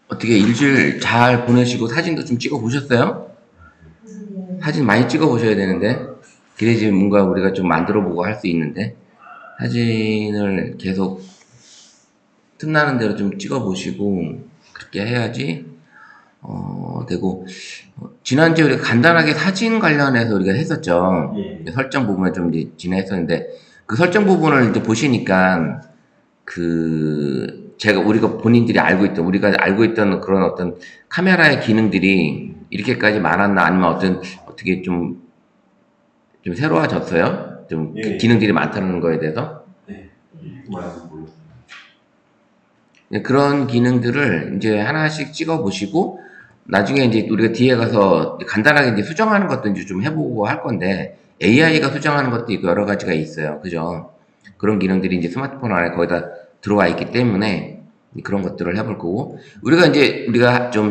어떻게 일주일 잘 보내시고 사진도 좀 찍어 보셨어요? 사진 많이 찍어 보셔야 되는데 그래야지 뭔가 우리가 좀 만들어 보고 할 수 있는데 사진을 계속 틈나는 대로 좀 찍어 보시고 그렇게 해야지 되고 지난주에 우리가 간단하게 사진 관련해서 우리가 했었죠. 예. 설정 부분을 좀 이제 진행했었는데 그 설정 부분을 이제 보시니까 제가 우리가 본인들이 알고 있던 우리가 알고 있던 그런 어떤 카메라의 기능들이 이렇게까지 많았나 아니면 어떻게 좀 새로워졌어요? 좀 예. 기능들이 많다는 거에 대해서 네. 말씀 몰랐어요. 네, 그런 기능들을 이제 하나씩 찍어 보시고 나중에 이제 우리가 뒤에 가서 간단하게 이제 수정하는 것도 이제 좀 해보고 할 건데 AI가 수정하는 것도 있고 여러 가지가 있어요. 그죠? 그런 기능들이 이제 스마트폰 안에 거의 다 들어와 있기 때문에 그런 것들을 해볼 거고 우리가 좀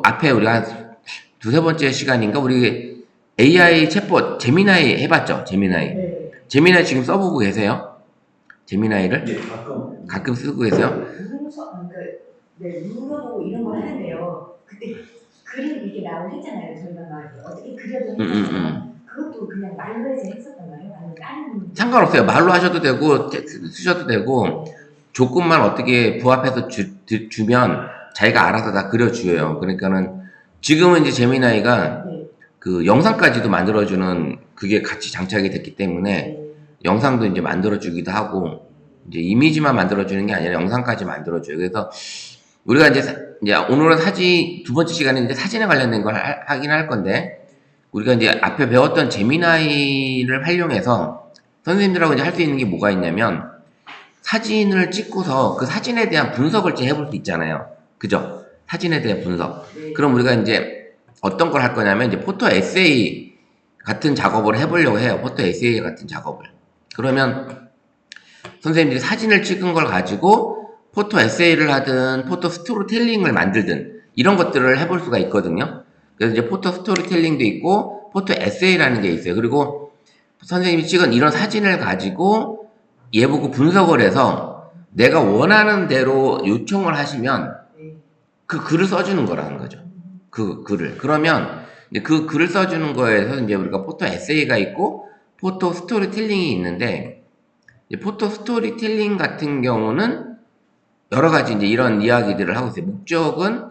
앞에 우리가 한 두세 번째 시간인가 우리 AI 챗봇 제미나이 해봤죠? 제미나이. 네. 제미나이 지금 써보고 계세요? 제미나이를? 예, 가끔. 가끔 쓰고 계세요? 네, 물어보고 이런 걸 하는데요. 그때 그림 이렇게 나오고 했잖아요. 저희가 막 어떻게 그려도 했잖아요. 그것도 그냥 말로 해서 했었던가요? 아니면 다른 상관없어요. 말로 하셔도 되고 쓰셔도 되고 조건만 어떻게 부합해서 주면 자기가 알아서 다 그려줘요. 그러니까는 지금은 이제 제미나이가 네. 그 영상까지도 만들어주는 그게 같이 장착이 됐기 때문에 네. 영상도 이제 만들어주기도 하고 이제 이미지만 만들어주는 게 아니라 영상까지 만들어줘요. 그래서 우리가 이제 오늘은 두 번째 시간에 이제 사진에 관련된 걸 하긴 할 건데 우리가 이제 앞에 배웠던 제미나이를 활용해서 선생님들하고 이제 할 수 있는 게 뭐가 있냐면 사진을 찍고서 그 사진에 대한 분석을 이제 해볼 수 있잖아요. 그죠? 사진에 대한 분석. 네. 그럼 우리가 이제 어떤 걸 할 거냐면 이제 포토 에세이 같은 작업을 해보려고 해요. 포토 에세이 같은 작업을. 그러면 선생님들이 사진을 찍은 걸 가지고 포토 에세이를 하든 포토 스토리텔링을 만들든 이런 것들을 해볼 수가 있거든요. 그래서 이제 포토 스토리텔링도 있고 포토 에세이라는 게 있어요. 그리고 선생님이 찍은 이런 사진을 가지고 얘 보고 분석을 해서 내가 원하는 대로 요청을 하시면 그 글을 써주는 거라는 거죠. 그 글을. 그러면 이제 그 글을 써주는 거에서 이제 우리가 포토 에세이가 있고 포토 스토리텔링이 있는데 포토 스토리텔링 같은 경우는 여러 가지 이제 이런 이야기들을 하고 있어요. 목적은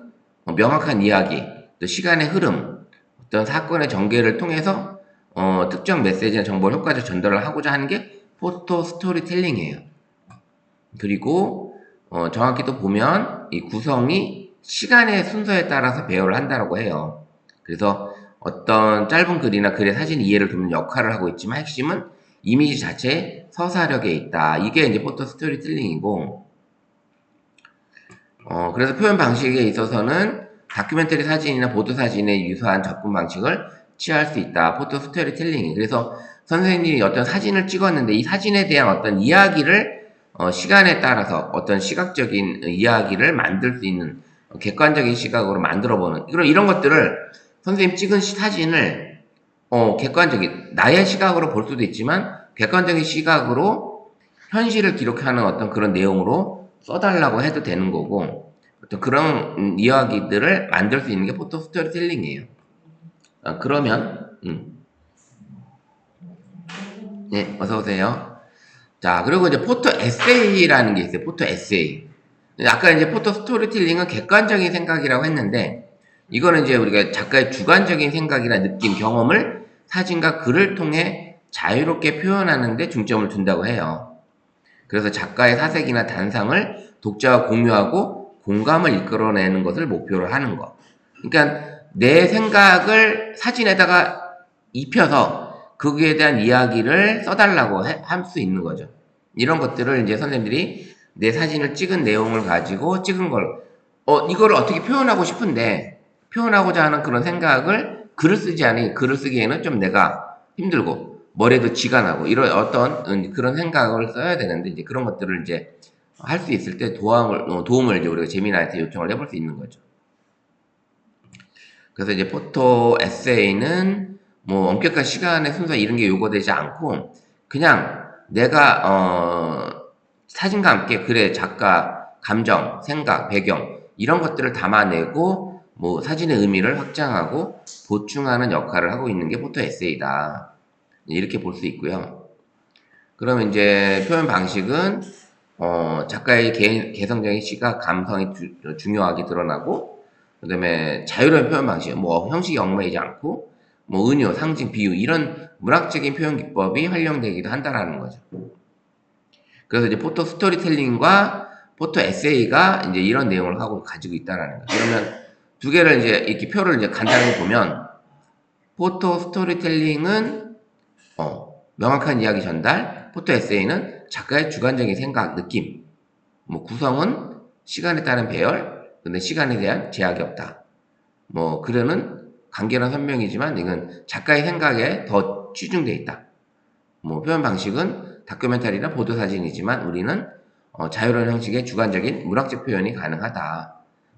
명확한 이야기, 또 시간의 흐름, 어떤 사건의 전개를 통해서 특정 메시지나 정보를 효과적으로 전달을 하고자 하는 게 포토 스토리텔링이에요. 그리고 정확히 또 보면 이 구성이 시간의 순서에 따라서 배열을 한다고 해요. 그래서 어떤 짧은 글이나 글의 사진 이해를 돕는 역할을 하고 있지만 핵심은 이미지 자체의 서사력에 있다. 이게 이제 포토 스토리텔링이고 그래서 표현 방식에 있어서는 다큐멘터리 사진이나 보도 사진에 유사한 접근 방식을 취할 수 있다. 포토 스토리텔링이. 그래서 선생님이 어떤 사진을 찍었는데 이 사진에 대한 어떤 이야기를 시간에 따라서 어떤 시각적인 이야기를 만들 수 있는 객관적인 시각으로 만들어보는 이런 것들을 선생님 찍은 사진을 객관적인 나의 시각으로 볼 수도 있지만 객관적인 시각으로 현실을 기록하는 어떤 그런 내용으로 써달라고 해도 되는 거고 어떤 그런 이야기들을 만들 수 있는 게 포토 스토리텔링이에요. 그러면 네, 어서 오세요. 자, 그리고 이제 포토 에세이라는 게 있어요. 포토 에세이. 아까 이제 포토 스토리텔링은 객관적인 생각이라고 했는데 이거는 이제 우리가 작가의 주관적인 생각이나 느낌, 경험을 사진과 글을 통해 자유롭게 표현하는 데 중점을 둔다고 해요. 그래서 작가의 사색이나 단상을 독자와 공유하고 공감을 이끌어내는 것을 목표로 하는 것. 그러니까 내 생각을 사진에다가 입혀서 거기에 대한 이야기를 써달라고 할 수 있는 거죠. 이런 것들을 이제 선생님들이 내 사진을 찍은 내용을 가지고 찍은 걸, 이거를 어떻게 표현하고 싶은데, 표현하고자 하는 그런 생각을 글을 쓰지 않으니 글을 쓰기에는 좀 내가 힘들고, 머리에도 쥐가 나고, 이런 어떤 그런 생각을 써야 되는데, 이제 그런 것들을 이제 할 수 있을 때 도움을 이제 우리가 재미나한테 요청을 해볼 수 있는 거죠. 그래서 이제 포토 에세이는 뭐 엄격한 시간의 순서 이런 게 요구되지 않고 그냥 내가 사진과 함께 글의 작가 감정, 생각, 배경 이런 것들을 담아내고 뭐 사진의 의미를 확장하고 보충하는 역할을 하고 있는 게 포토 에세이다. 이렇게 볼 수 있고요. 그러면 이제 표현 방식은 작가의 개성적인 시각, 감성이 중요하게 드러나고, 그 다음에 자유로운 표현 방식, 뭐 형식이 얽매이지 않고, 뭐 은유, 상징, 비유 이런 문학적인 표현 기법이 활용되기도 한다라는 거죠. 그래서 이제 포토 스토리텔링과 포토 에세이가 이제 이런 내용을 가지고 있다라는 거죠. 그러면 두 개를 이제 이렇게 표를 이제 간단하게 보면, 포토 스토리텔링은 명확한 이야기 전달, 포토 에세이는 작가의 주관적인 생각, 느낌, 뭐 구성은 시간에 따른 배열, 근데 시간에 대한 제약이 없다. 뭐 글에는 간결한 설명이지만 이건 작가의 생각에 더 치중되어 있다. 뭐 표현 방식은 다큐멘터리나 보도 사진이지만 우리는 자유로운 형식의 주관적인 문학적 표현이 가능하다.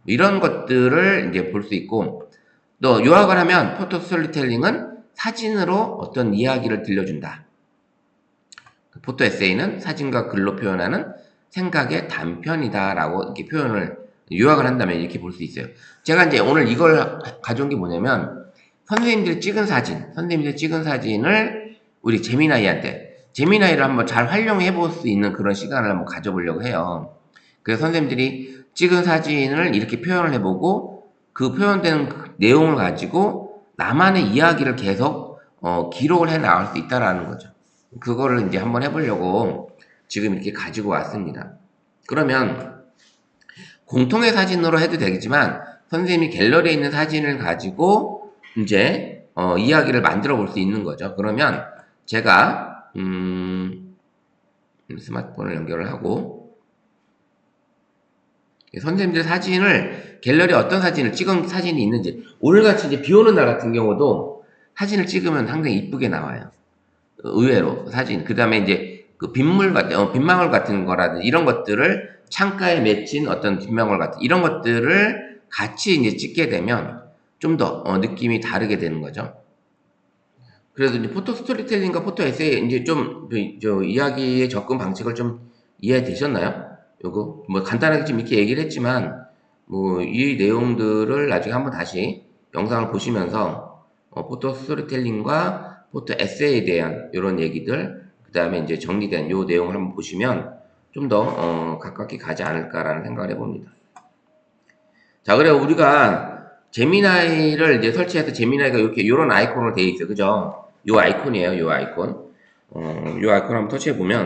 이런 것들을 이제 볼 수 있고, 또 요약을 하면 포토 스토리텔링은 사진으로 어떤 이야기를 들려준다. 포토 에세이는 사진과 글로 표현하는 생각의 단편이다라고 이렇게 표현을 요약을 한다면 이렇게 볼 수 있어요. 제가 이제 오늘 이걸 가져온 게 뭐냐면 선생님들이 찍은 사진을 우리 제미나이를 한번 잘 활용해 볼 수 있는 그런 시간을 한번 가져보려고 해요. 그래서 선생님들이 찍은 사진을 이렇게 표현을 해보고 그 표현된 내용을 가지고 나만의 이야기를 계속 기록을 해 나갈 수 있다라는 거죠. 그거를 이제 한번 해보려고 지금 이렇게 가지고 왔습니다. 그러면 공통의 사진으로 해도 되겠지만 선생님이 갤러리에 있는 사진을 가지고 이제 이야기를 만들어 볼 수 있는 거죠. 그러면 제가 스마트폰을 연결을 하고 선생님들 사진을 갤러리에 어떤 사진을 찍은 사진이 있는지, 오늘같이 이제 비 오는 날 같은 경우도 사진을 찍으면 상당히 이쁘게 나와요. 의외로 사진. 그 다음에 이제 그 빗망울 같은 거라든지 이런 것들을 창가에 맺힌 어떤 빗망울 같은 이런 것들을 같이 이제 찍게 되면 좀 더 느낌이 다르게 되는 거죠. 그래서 이제 포토 스토리텔링과 포토 에세이 이제 좀 저 이야기의 접근 방식을 좀 이해되셨나요? 요거 뭐 간단하게 좀 이렇게 얘기를 했지만 뭐 이 내용들을 나중에 한번 다시 영상을 보시면서 포토 스토리텔링과 포토 에세이에 대한 이런 얘기들, 그 다음에 이제 정리된 요 내용을 한번 보시면 좀 더 가깝게 가지 않을까라는 생각을 해봅니다. 자, 그래 우리가 제미나이를 이제 설치해서 제미나이가 이렇게 요런 아이콘으로 되어 있어요. 그죠? 요 아이콘이에요. 요 아이콘. 요 아이콘 한번 터치해 보면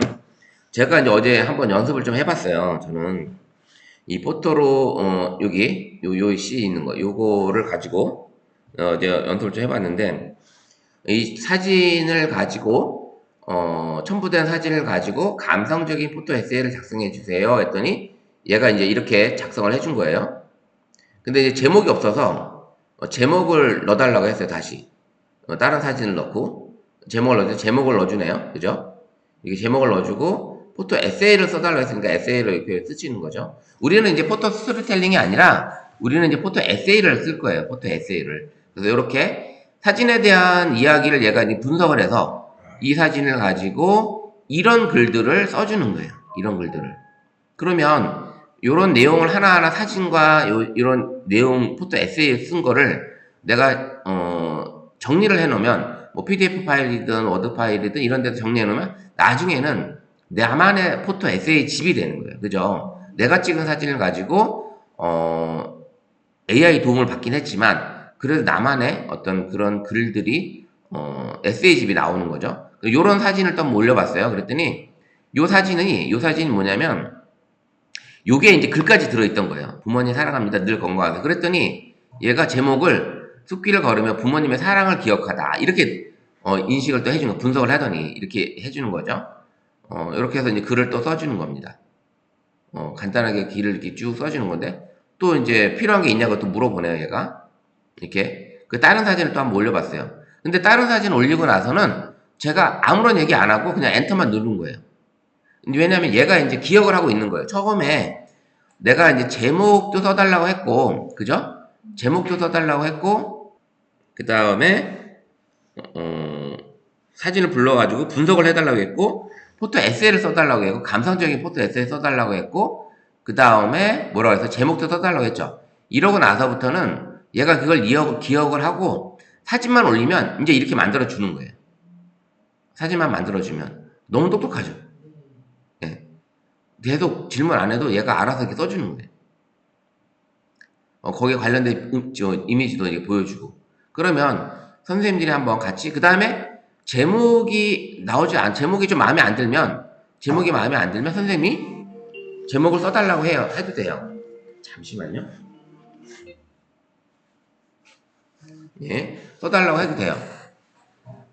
제가 이제 어제 한번 연습을 좀 해봤어요. 저는 이 포토로 여기 요 C 있는 거 요거를 가지고 이제 연습을 좀 해봤는데, 이 사진을 가지고 첨부된 사진을 가지고 감성적인 포토 에세이를 작성해 주세요 했더니 얘가 이제 이렇게 작성을 해준 거예요. 근데 이제 제목이 없어서 제목을 넣어달라고 했어요. 다시 다른 사진을 넣고 제목을 넣어주네요. 그죠? 이게 제목을 넣어주고 포토 에세이를 써달라고 했으니까 에세이를 이렇게 쓰시는 거죠. 우리는 이제 포토 스토리텔링이 아니라 우리는 이제 포토 에세이를 쓸 거예요. 포토 에세이를. 그래서 이렇게 사진에 대한 이야기를 얘가 이제 분석을 해서 이 사진을 가지고 이런 글들을 써주는 거예요. 이런 글들을. 그러면 요런 내용을 하나하나 사진과 이런 내용 포토 에세이에 쓴 거를 내가 정리를 해 놓으면 뭐 PDF 파일이든 워드 파일이든 이런 데서 정리해 놓으면 나중에는 나만의 포토 에세이 집이 되는 거예요. 그죠? 내가 찍은 사진을 가지고 AI 도움을 받긴 했지만 그래도 나만의 어떤 그런 글들이 에세이 집이 나오는 거죠. 요런 사진을 또 한번 올려봤어요. 그랬더니 요 사진이 뭐냐면 요게 이제 글까지 들어있던 거예요. 부모님 사랑합니다. 늘 건강하세요. 그랬더니 얘가 제목을 숲길을 걸으며 부모님의 사랑을 기억하다. 이렇게 인식을 또 해주는 거, 분석을 하더니 이렇게 해주는 거죠. 이렇게 해서 이제 글을 또 써주는 겁니다. 간단하게 글을 이렇게 쭉 써주는 건데, 또 이제 필요한 게 있냐고 또 물어보네요, 얘가. 이렇게. 그 다른 사진을 또 한번 올려봤어요. 근데 다른 사진 올리고 나서는 제가 아무런 얘기 안 하고 그냥 엔터만 누른 거예요. 왜냐면 얘가 이제 기억을 하고 있는 거예요. 처음에 내가 이제 제목도 써달라고 했고, 그죠? 제목도 써달라고 했고, 그 다음에, 사진을 불러가지고 분석을 해달라고 했고, 포토 에세이를 써달라고 했고, 감성적인 포토 에세이 써달라고 했고, 그 다음에 뭐라고 해서 제목도 써달라고 했죠. 이러고 나서부터는 얘가 그걸 기억을 하고 사진만 올리면 이제 이렇게 만들어 주는 거예요. 사진만 만들어 주면 너무 똑똑하죠. 예. 계속 질문 안 해도 얘가 알아서 이렇게 써주는 거예요. 거기에 관련된 이미지도 이렇게 보여주고. 그러면 선생님들이 한번 같이 그 다음에 제목이 좀 마음에 안 들면 선생님이 제목을 써달라고 해도 돼요. 잠시만요. 예, 써달라고 해도 돼요.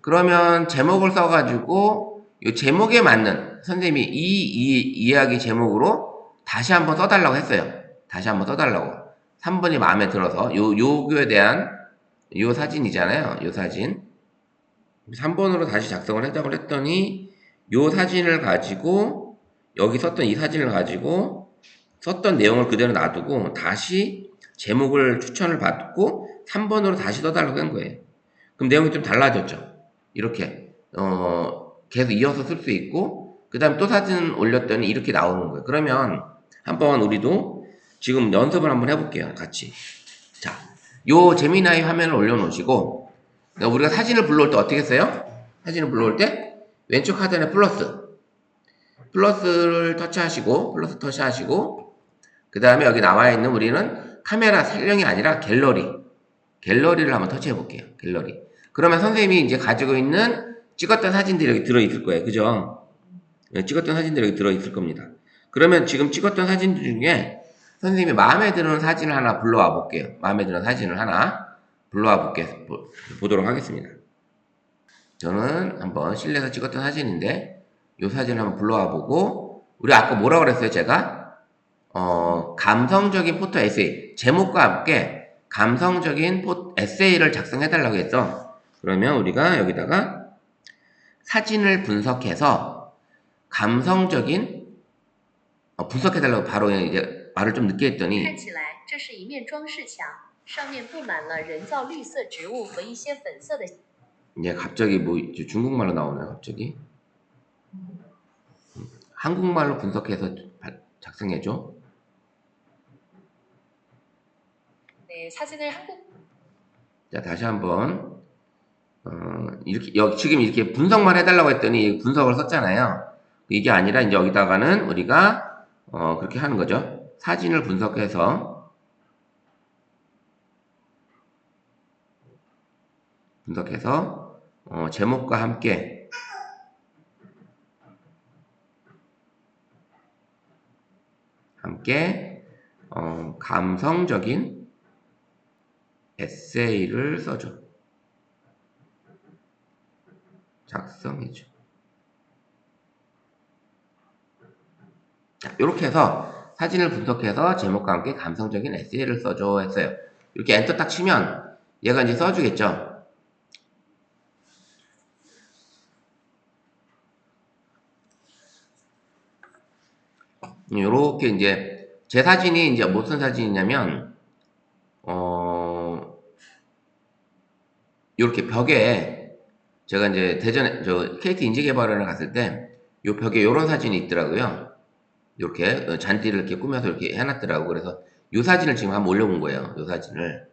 그러면 제목을 써가지고 이 제목에 맞는 선생님이 이 이야기 제목으로 다시 한번 써달라고 했어요. 다시 한번 써달라고. 3번이 마음에 들어서 요거에 대한 요 사진이잖아요. 요 사진. 3번으로 다시 작성을 해달라고 했더니 요 사진을 가지고 여기 썼던 이 사진을 가지고 썼던 내용을 그대로 놔두고 다시 제목을 추천을 받고 3번으로 다시 써달라고 한 거예요. 그럼 내용이 좀 달라졌죠. 이렇게 계속 이어서 쓸 수 있고 그 다음에 또 사진 올렸더니 이렇게 나오는 거예요. 그러면 한번 우리도 지금 연습을 한번 해볼게요. 같이. 자, 요 제미나이 화면을 올려놓으시고 우리가 사진을 불러올 때 어떻게 써요? 사진을 불러올 때 왼쪽 하단에 플러스를 터치하시고 그 다음에 여기 나와 있는 우리는 카메라 촬영이 아니라 갤러리를 한번 터치해 볼게요. 갤러리. 그러면 선생님이 이제 가지고 있는 찍었던 사진들이 여기 들어있을 거예요. 그죠? 네, 찍었던 사진들이 여기 들어있을 겁니다. 그러면 지금 찍었던 사진들 중에 선생님이 마음에 드는 사진을 하나 불러와 볼게요. 마음에 드는 사진을 하나 불러와 보도록 하겠습니다. 저는 한번 실내에서 찍었던 사진인데 이 사진을 한번 불러와 보고 우리 아까 뭐라고 그랬어요? 제가 감성적인 포토 에세이 제목과 함께 감성적인 에세이를 작성해 달라고 했죠. 그러면 우리가 여기다가 사진을 분석해서 감성적인 분석해 달라고 바로 이제 말을 좀 늦게 했더니 看起来这是一面装饰墙，上面布满了人造绿色植物和一些粉色的 이제 갑자기 뭐 중국말로 나오네요. 갑자기 한국말로 분석해서 작성해줘. 네, 사진을 한국 자, 다시 한번 이렇게 지금 이렇게 분석만 해달라고 했더니 분석을 썼잖아요. 이게 아니라 이제 여기다가는 우리가 그렇게 하는 거죠. 사진을 분석해서 제목과 함께 감성적인 에세이를 써줘. 작성해줘. 자, 이렇게 해서 사진을 분석해서 제목과 함께 감성적인 에세이를 써줘 했어요. 이렇게 엔터 딱 치면 얘가 이제 써주겠죠. 요렇게 이제 제 사진이 이제 무슨 사진이냐면 요렇게 벽에 제가 이제 대전에 KT 인지개발원에 갔을 때 요 벽에 요런 사진이 있더라고요. 이렇게 잔디를 이렇게 꾸며서 이렇게 해놨더라고. 그래서 요 사진을 지금 한번 올려본 거예요. 요 사진을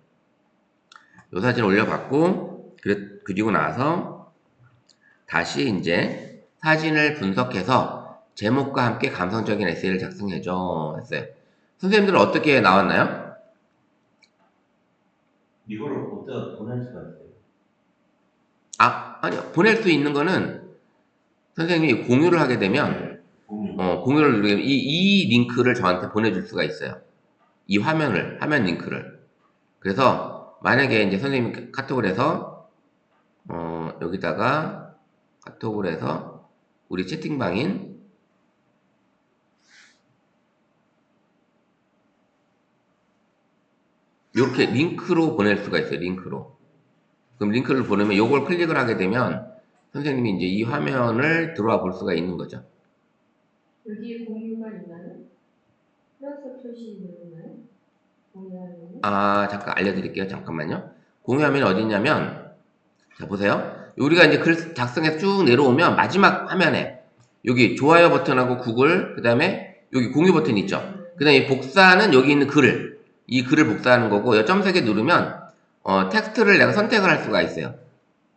올려봤고 그리고 나서 다시 이제 사진을 분석해서 제목과 함께 감성적인 에세이를 작성해줘 했어요. 선생님들은 어떻게 나왔나요? 이거를 어디다 보낼 수가 있어요? 아니요. 보낼 수 있는 거는 선생님이 공유를 하게 되면 공유를 누르면 이 링크를 저한테 보내줄 수가 있어요. 이 화면 링크를. 그래서 만약에 이제 선생님이 카톡을 해서 여기다가 카톡을 해서 우리 채팅방인 이렇게 링크로 보낼 수가 있어요. 링크로. 그럼 링크를 보내면 요걸 클릭을 하게 되면 선생님이 이제 이 화면을 들어와 볼 수가 있는 거죠. 여기에 공유가 있나요? 플러스 표시 누르나요? 공유하는 잠깐 알려드릴게요. 잠깐만요. 공유화면이 어디 있냐면, 자, 보세요. 우리가 이제 글 작성해서 쭉 내려오면 마지막 화면에 여기 좋아요 버튼하고 구글, 그 다음에 여기 공유 버튼 있죠. 그 다음에 복사는 여기 있는 이 글을 복사하는 거고, 이 점 3개 누르면, 텍스트를 내가 선택을 할 수가 있어요.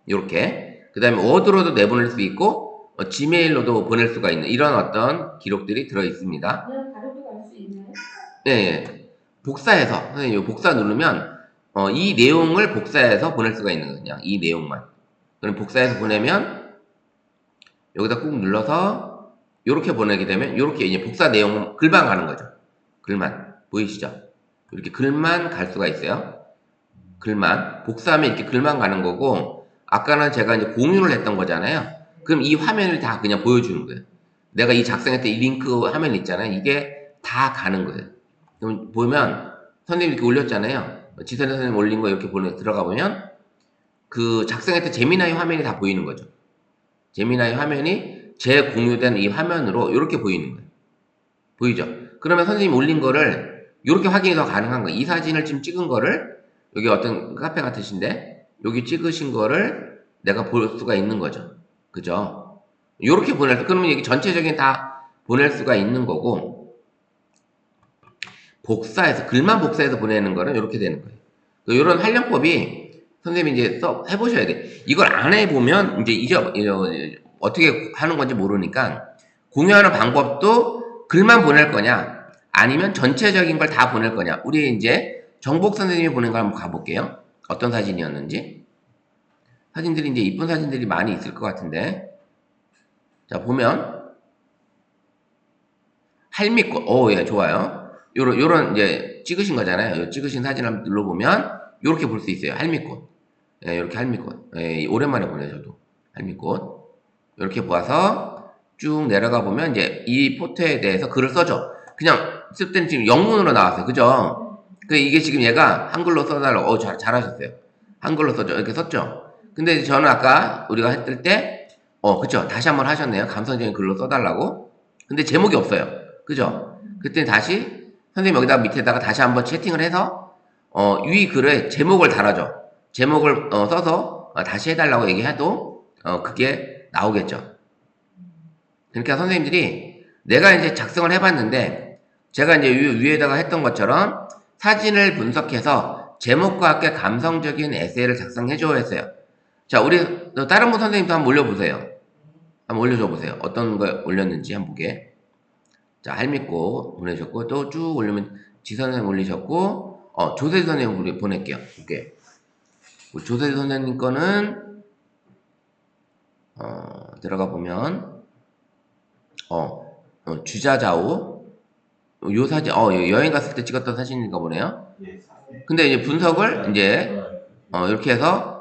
요렇게. 그 다음에 워드로도 내보낼 수 있고, 지메일로도 보낼 수가 있는 이런 어떤 기록들이 들어 있습니다. 그냥 가로도 갈 수 있나요? 네. 복사해서, 선생님, 이 복사 누르면, 이 내용을 복사해서 보낼 수가 있는 거예요. 그냥 이 내용만. 그럼 복사해서 보내면, 여기다 꾹 눌러서, 요렇게 보내게 되면, 요렇게 이제 복사 내용, 글만 가는 거죠. 글만. 보이시죠? 이렇게 글만 갈 수가 있어요. 글만. 복사하면 이렇게 글만 가는 거고, 아까는 제가 이제 공유를 했던 거잖아요. 그럼 이 화면을 다 그냥 보여주는 거예요. 내가 이 작성했던 이 링크 화면 있잖아요. 이게 다 가는 거예요. 그럼 보면, 선생님 이렇게 올렸잖아요. 지선 선생님 올린 거 이렇게 들어가 보면, 그 작성했던 제미나이 화면이 다 보이는 거죠. 제미나이 화면이 제 공유된 이 화면으로 이렇게 보이는 거예요. 보이죠? 그러면 선생님이 올린 거를 이렇게 확인이 더 가능한 거예요. 이 사진을 지금 찍은 거를 여기 어떤 카페 같으신데 여기 찍으신 거를 내가 볼 수가 있는 거죠. 그죠? 이렇게 보낼 수, 그러면 이게 전체적인 다 보낼 수가 있는 거고, 복사해서, 글만 복사해서 보내는 거는 이렇게 되는 거예요. 이런 활용법이 선생님이 이제 해보셔야 돼. 이걸 안 해보면 이제 어떻게 하는 건지 모르니까 공유하는 방법도 글만 보낼 거냐, 아니면 전체적인 걸 다 보낼 거냐. 우리 이제 정복 선생님이 보낸 걸 한번 가볼게요. 어떤 사진이었는지. 사진들이 이제 이쁜 사진들이 많이 있을 것 같은데. 자, 보면, 할미꽃, 예, 좋아요. 요런 이제 찍으신 거잖아요. 찍으신 사진 한번 눌러보면, 요렇게 볼 수 있어요. 할미꽃. 예, 요렇게 할미꽃. 예, 오랜만에 보네, 저도. 할미꽃. 요렇게 보아서 쭉 내려가 보면, 이제 이 포토에 대해서 글을 써줘. 그냥 쓸 때는 지금 영문으로 나왔어요. 그죠? 이게 지금 얘가 한글로 써달라고, 잘하셨어요. 한글로 써줘. 이렇게 썼죠? 근데 저는 아까 우리가 했을 때, 그쵸? 다시 한번 하셨네요. 감성적인 글로 써달라고. 근데 제목이 없어요. 그죠? 그때 다시, 선생님 여기다 밑에다가 다시 한번 채팅을 해서, 위 글에 제목을 달아줘. 제목을 써서 다시 해달라고 얘기해도, 그게 나오겠죠. 그러니까 선생님들이 내가 이제 작성을 해봤는데, 제가 이제 위에다가 했던 것처럼 사진을 분석해서 제목과 함께 감성적인 에세이를 작성해줘 했어요. 자, 우리 다른 분 선생님도 한번 올려보세요. 한번 올려줘 보세요. 어떤 거 올렸는지 한번 보게. 자, 할미꽃 보내셨고, 또 쭉 올리면 지선 선생님 올리셨고, 조세지 선생님 우리 보낼게요. 볼게. 조세지 선생님 거는, 들어가 보면, 주자자오. 요 사진, 여행 갔을 때 찍었던 사진인가 보네요. 근데 이제 분석을 이제, 이렇게 해서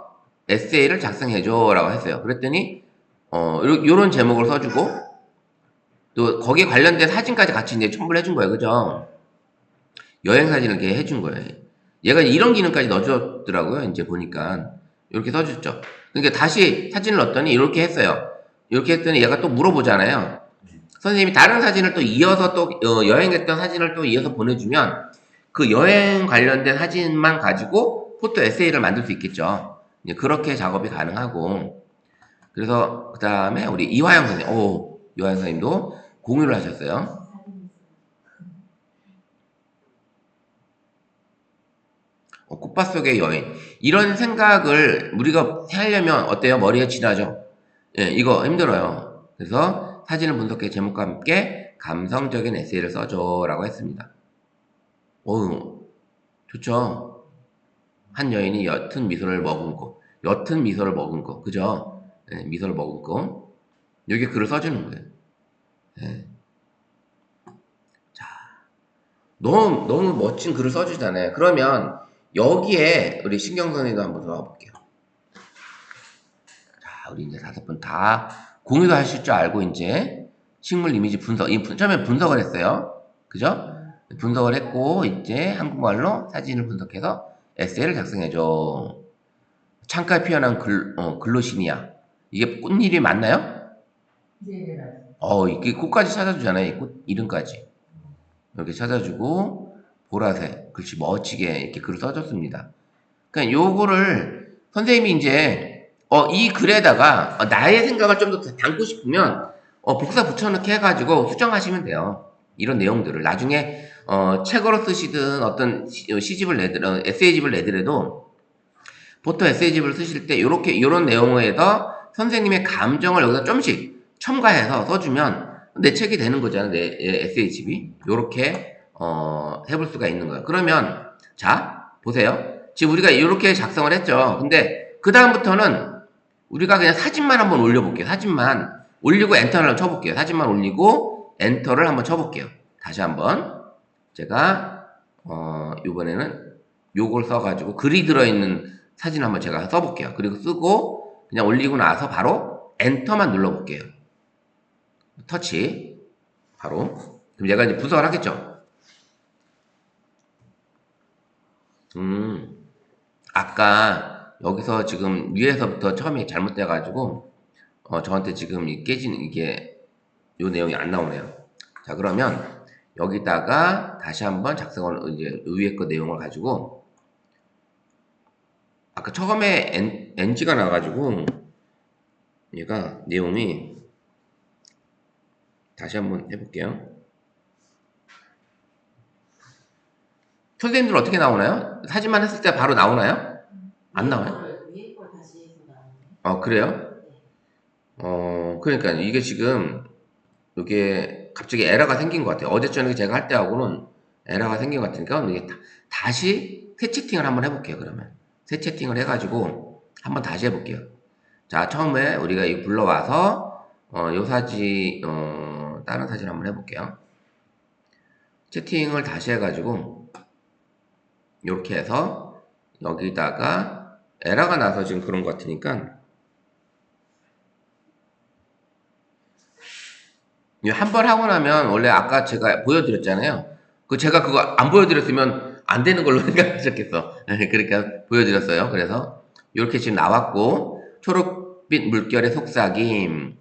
에세이를 작성해줘 라고 했어요. 그랬더니, 요런 제목을 써주고, 또 거기에 관련된 사진까지 같이 이제 첨부를 해준 거예요. 그죠? 여행 사진을 이렇게 해준 거예요. 얘가 이런 기능까지 넣어줬더라고요. 이제 보니까. 이렇게 써줬죠. 그러니까 다시 사진을 넣었더니 이렇게 했어요. 이렇게 했더니 얘가 또 물어보잖아요. 선생님이 다른 사진을 또 이어서 또 여행했던 사진을 또 이어서 보내주면 그 여행 관련된 사진만 가지고 포토 에세이를 만들 수 있겠죠. 이제 그렇게 작업이 가능하고, 그래서 그 다음에 우리 이화영 선생님, 이화영 선생님도 공유를 하셨어요. 꽃밭 속의 여인. 이런 생각을 우리가 하려면 어때요? 머리에 지나죠? 예, 이거 힘들어요. 그래서 사진을 분석해 제목과 함께 감성적인 에세이를 써줘 라고 했습니다. 좋죠? 한 여인이 옅은 미소를 머금고, 그죠? 예, 미소를 머금고, 여기 글을 써주는 거예요. 예. 자, 너무 멋진 글을 써주잖아요. 그러면, 여기에 우리 신경 선생님도 한번 들어가 볼게요. 자, 우리 이제 5분 다 공유도 하실 줄 알고 이제 식물 이미지 분석, 처음에 분석을 했어요. 그죠? 분석을 했고 이제 한국말로 사진을 분석해서 에세이를 작성해줘. 창가에 피어난 글로시니아. 이게 꽃일이 맞나요? 네. 이게 꽃까지 찾아주잖아요. 이 꽃 이름까지. 이렇게 찾아주고 보라색 글씨 멋지게 이렇게 글을 써줬습니다. 그러니까 요거를 선생님이 이제 이 글에다가 나의 생각을 좀 더 담고 싶으면 복사 붙여넣기 해가지고 수정하시면 돼요. 이런 내용들을 나중에 책으로 쓰시든 어떤 시집을 내더라도 에세이집을 내더라도 보통 에세이집을 쓰실 때 요런 내용에다 선생님의 감정을 여기다 좀씩 첨가해서 써주면 내 책이 되는 거잖아요. 내 에세이집이. 요렇게 해볼 수가 있는 거예요. 그러면 자 보세요. 지금 우리가 이렇게 작성을 했죠. 근데 그 다음부터는 우리가 그냥 사진만 한번 올려볼게요. 사진만 올리고 엔터를 한번 쳐볼게요. 사진만 올리고 엔터를 한번 쳐볼게요. 다시 한번 제가 이번에는 요걸 써가지고 글이 들어있는 사진 한번 제가 써볼게요. 그리고 쓰고 그냥 올리고 나서 바로 엔터만 눌러볼게요. 터치 바로. 그럼 얘가 이제 분석을 하겠죠. 아까 여기서 지금 위에서부터 처음에 잘못돼가지고 저한테 지금 깨지는 이게 요 내용이 안 나오네요. 자 그러면 여기다가 다시 한번 작성을 이제 위에 거 내용을 가지고 아까 처음에 NG가 나가지고 얘가 내용이 다시 한번 해볼게요. 선생님들 어떻게 나오나요? 사진만 했을 때 바로 나오나요? 안 나와요? 위에 걸 다시 해서 나오네. 그래요? 그러니까 이게 지금 이게 갑자기 에러가 생긴 것 같아요. 어제 저녁에 제가 할 때하고는 에러가 생긴 것 같으니까 이게 다시 새 채팅을 한번 해볼게요. 그러면 새 채팅을 해가지고 한번 다시 해볼게요. 자 처음에 우리가 이 불러와서 요 사진 다른 사진 한번 해볼게요. 채팅을 다시 해가지고 이렇게 해서 여기다가 에러가 나서 지금 그런 것 같으니까 한 번 하고 나면 원래 아까 제가 보여드렸잖아요. 제가 그거 안 보여드렸으면 안 되는 걸로 생각하셨겠어. 그러니까 보여드렸어요. 그래서 이렇게 지금 나왔고 초록빛 물결의 속삭임.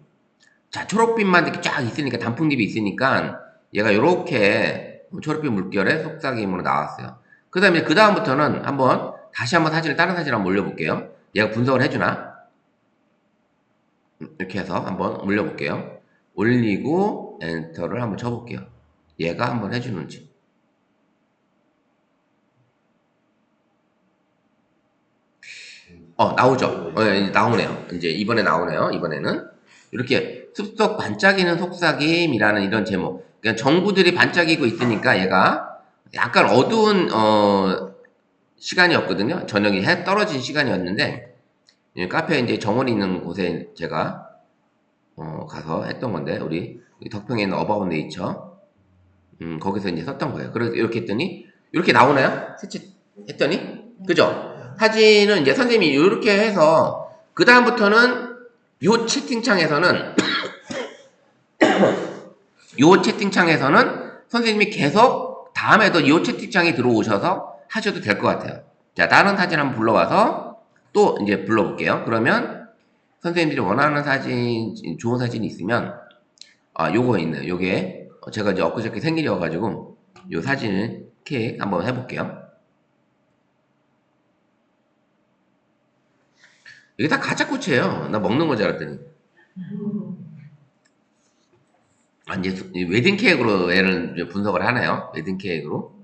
자 초록빛만 이렇게 쫙 있으니까 단풍잎이 있으니까 얘가 이렇게 초록빛 물결의 속삭임으로 나왔어요. 그 다음부터는 다시 한번 다른 사진 한번 올려볼게요. 얘가 분석을 해주나? 이렇게 해서 한번 올려볼게요. 올리고 엔터를 한번 쳐볼게요. 얘가 한번 해주는지. 나오죠. 나오네요. 이제 이번에 나오네요. 이번에는 이렇게 숲속 반짝이는 속삭임이라는 이런 제목. 그러니까 전구들이 반짝이고 있으니까 얘가 약간 어두운 시간이었거든요. 저녁이 해 떨어진 시간이었는데 카페에 이제 정원이 있는 곳에 제가 가서 했던 건데 우리 덕평에 있는 어바웃 네이처 거기서 이제 썼던 거예요. 그래서 이렇게 했더니 이렇게 나오나요? 했더니 그죠? 사진은 이제 선생님이 이렇게 해서 그 다음부터는 요 채팅창에서는 요 채팅창에서는 선생님이 계속 다음에도 요 채팅창에 들어오셔서 하셔도 될 것 같아요. 자 다른 사진 한번 불러와서 또 이제 불러볼게요. 그러면 선생님들이 원하는 사진 좋은 사진이 있으면 요거 있네요. 요게 제가 이제 엊그저께 생일이어가지고 요 사진을 케이크 한번 해볼게요. 이게 다 가짜꽃이에요. 나 먹는 거 줄 알았더니. 이제 웨딩 케이크로 얘를 이제 분석을 하네요. 웨딩 케이크로.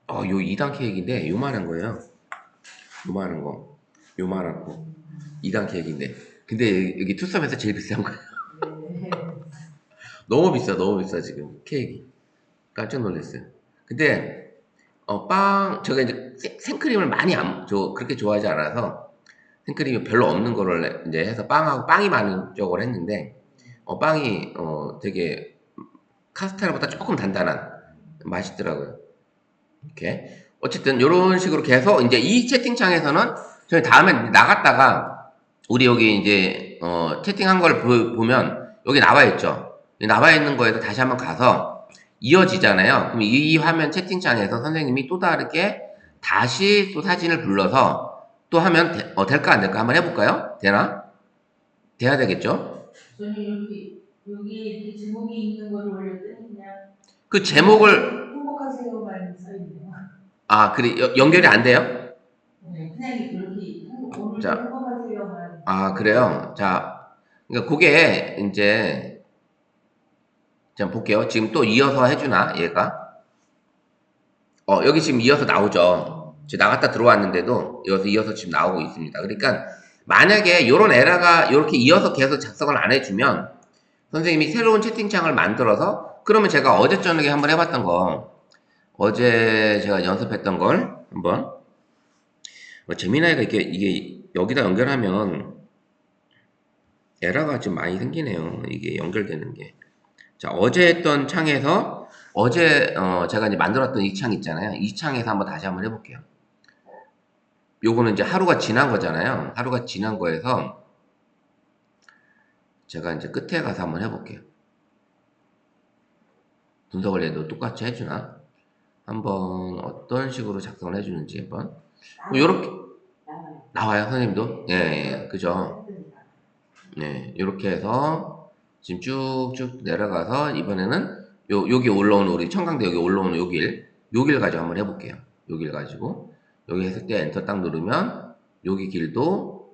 요 2단 케이크인데 요만한 거예요. 요만한 거. 요만한 거. 2단 케이크인데. 근데 여기 투썸에서 제일 비싼 거예요. 너무 비싸 지금 케이크. 깜짝 놀랐어요. 근데 제가 이제 생크림을 많이 그렇게 좋아하지 않아서 생크림이 별로 없는 거를 이제 해서 빵이 많은 쪽으로 했는데 빵이 되게 카스테라보다 조금 단단한 맛있더라고요. 이렇게 어쨌든 이런 식으로 계속 이제 이 채팅창에서는 저희 다음에 나갔다가 우리 여기 이제 채팅한 걸 보면 여기 나와 있죠. 나와 있는 거에서 다시 한번 가서 이어지잖아요. 그럼 이 화면 채팅창에서 선생님이 또 다르게 다시 또 사진을 불러서 또 하면 될까 안 될까 한번 해볼까요? 되나? 돼야 되겠죠? 저는 여기 이렇게 제목이 있는 거를 올렸더니 그냥 그 제목을 행복하세요만 써 있네요. 그래 연결이 안 돼요? 네, 그냥 이렇게 오늘도 자. 행복하세요만. 그래요? 자, 그러니까 그게 이제 자 볼게요. 지금 또 이어서 해주나 얘가? 여기 지금 이어서 나오죠. 지금 나갔다 들어왔는데도 이어서 지금 나오고 있습니다. 그러니까 만약에 이런 에러가 이렇게 이어서 계속 작성을 안 해주면 선생님이 새로운 채팅창을 만들어서 그러면 제가 어제 저녁에 한번 해봤던 거 어제 제가 연습했던 걸 한번 재미나이가 이게 여기다 연결하면 에러가 좀 많이 생기네요. 이게 연결되는 게. 자, 어제 했던 창에서 어제 제가 이제 만들었던 이 창 있잖아요. 이 창에서 한번 다시 한번 해볼게요. 요거는 이제 하루가 지난 거잖아요. 하루가 지난 거에서 제가 이제 끝에 가서 한번 해볼게요. 분석을 해도 똑같이 해주나? 한번 어떤 식으로 작성을 해주는지 한번. 요렇게 나와요, 선생님도? 예, 예, 그죠? 네, 요렇게 해서 지금 쭉쭉 내려가서 이번에는 여기 올라오는 우리 청강대 여기 올라오는 요길 가지고 한번 해볼게요. 요길 가지고 여기 했을 때 엔터 딱 누르면 여기 길도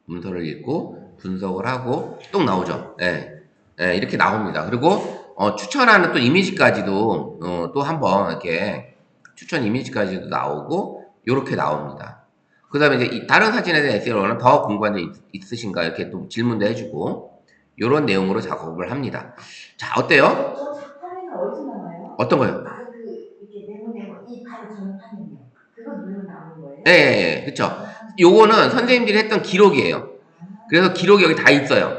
문서를 읽고 분석을 하고 또 나오죠. 예, 예, 이렇게 나옵니다. 그리고 추천하는 또 이미지까지도 또 한번 이렇게 추천 이미지까지도 나오고 요렇게 나옵니다. 그 다음에 이제 다른 사진에 대한 SEO는 더 궁금한 점 있으신가 이렇게 또 질문도 해주고 요런 내용으로 작업을 합니다. 자, 어때요? 저 화면은 어디서 나와요? 어떤 거요? 이렇게 네모네모 이 바로 전파는요. 그거 누르면 나오는 거예요? 예, 예, 예, 그쵸. 요거는 선생님들이 했던 기록이에요. 그래서 기록이 여기 다 있어요.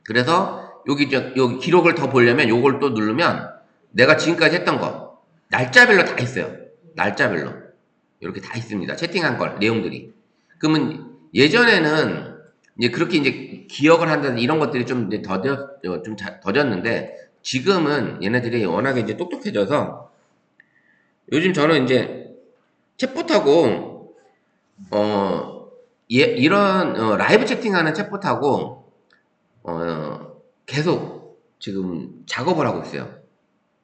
그래서 여기 기록을 더 보려면 요걸 또 누르면 내가 지금까지 했던 거 날짜별로 다 있어요. 날짜별로 이렇게 다 있습니다. 채팅한 걸 내용들이. 그러면 예전에는 이제 그렇게 이제 기억을 한다든 이런 것들이 좀 이제 더뎠는데 지금은 얘네들이 워낙에 이제 똑똑해져서 요즘 저는 이제 챗봇하고 이런 라이브 채팅하는 챗봇하고 계속 지금 작업을 하고 있어요.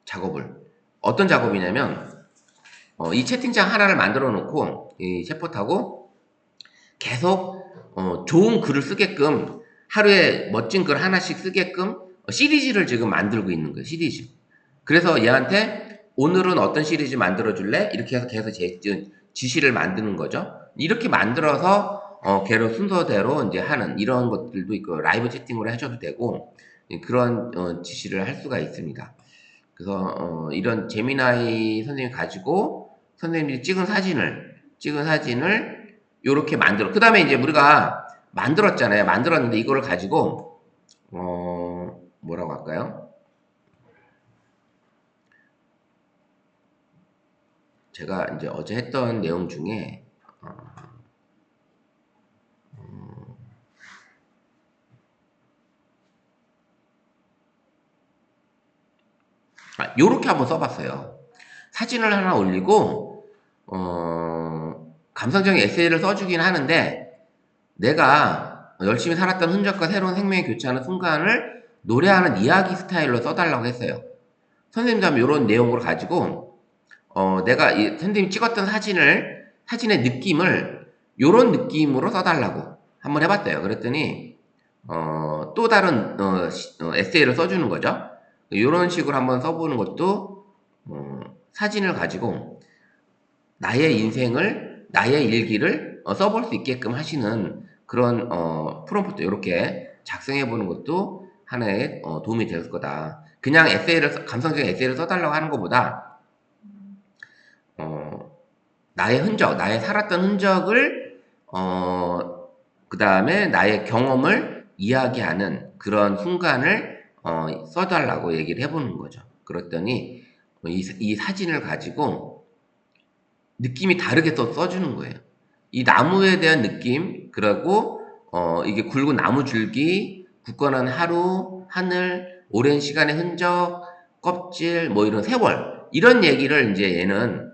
작업을. 어떤 작업이냐면 이 채팅창 하나를 만들어 놓고 이 챗봇하고 계속 좋은 글을 쓰게끔 하루에 멋진 글 하나씩 쓰게끔 시리즈를 지금 만들고 있는 거예요. 시리즈. 그래서 얘한테 오늘은 어떤 시리즈 만들어 줄래? 이렇게 해서 계속 지시를 만드는 거죠. 이렇게 만들어서 걔로 순서대로 이제 하는 이런 것들도 있고 라이브 채팅으로 하셔도 되고 그런 지시를 할 수가 있습니다. 그래서 이런 제미나이 선생님이 가지고 선생님들이 찍은 사진을 요렇게 만들어. 그 다음에 이제 우리가 만들었잖아요. 만들었는데 이거를 가지고 뭐라고 할까요? 제가 이제 어제 했던 내용 중에 요렇게 한번 써봤어요. 사진을 하나 올리고 감성적인 에세이를 써주긴 하는데 내가 열심히 살았던 흔적과 새로운 생명의 교차하는 순간을 노래하는 이야기 스타일로 써달라고 했어요. 선생님도 하면 이런 내용으로 가지고 내가 선생님이 찍었던 사진의 느낌을 이런 느낌으로 써달라고 한번 해봤대요. 그랬더니 또 다른 에세이를 써주는 거죠. 이런 식으로 한번 써보는 것도 사진을 가지고 나의 인생을 나의 일기를 써볼 수 있게끔 하시는 그런 프롬프트 이렇게 작성해 보는 것도 하나의 도움이 될 거다. 그냥 감성적인 에세이를 써달라고 하는 것보다 나의 흔적, 나의 살았던 흔적을 그 다음에 나의 경험을 이야기하는 그런 순간을 써달라고 얘기를 해보는 거죠. 그랬더니 이 사진을 가지고 느낌이 다르게 또 써주는 거예요. 이 나무에 대한 느낌, 그리고 이게 굵은 나무 줄기, 굳건한 하루, 하늘, 오랜 시간의 흔적, 껍질, 뭐 이런 세월 이런 얘기를 이제 얘는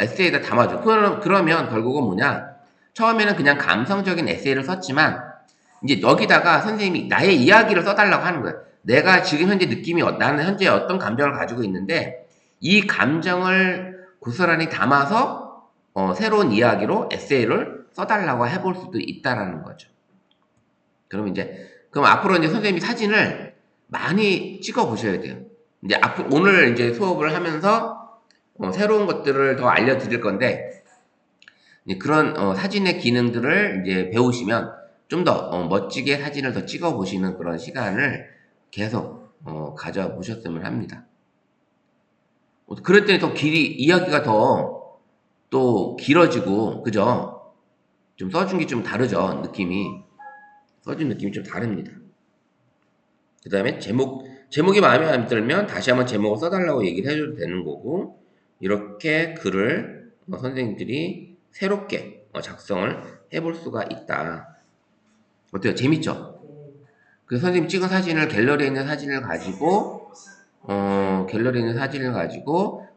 에세이에다 담아줘. 그러면 결국은 뭐냐? 처음에는 그냥 감성적인 에세이를 썼지만 이제 여기다가 선생님이 나의 이야기를 써달라고 하는 거예요. 내가 지금 현재 나는 현재 어떤 감정을 가지고 있는데 이 감정을 고스란히 담아서 새로운 이야기로 에세이를 써달라고 해볼 수도 있다라는 거죠. 그럼 앞으로 이제 선생님이 사진을 많이 찍어 보셔야 돼요. 이제 오늘 이제 수업을 하면서 새로운 것들을 더 알려드릴 건데, 이제 그런 사진의 기능들을 이제 배우시면 좀 더 멋지게 사진을 더 찍어 보시는 그런 시간을 계속 가져 보셨으면 합니다. 그랬더니 더 이야기가 더 또 길어지고, 그죠? 좀 써준 게 좀 다르죠, 써준 느낌이 좀 다릅니다. 그 다음에 제목이 마음에 안 들면 다시 한번 제목을 써달라고 얘기를 해줘도 되는 거고, 이렇게 글을 선생님들이 새롭게 작성을 해볼 수가 있다. 어때요? 재밌죠? 그 선생님 찍은 사진을 갤러리에 있는 사진을 가지고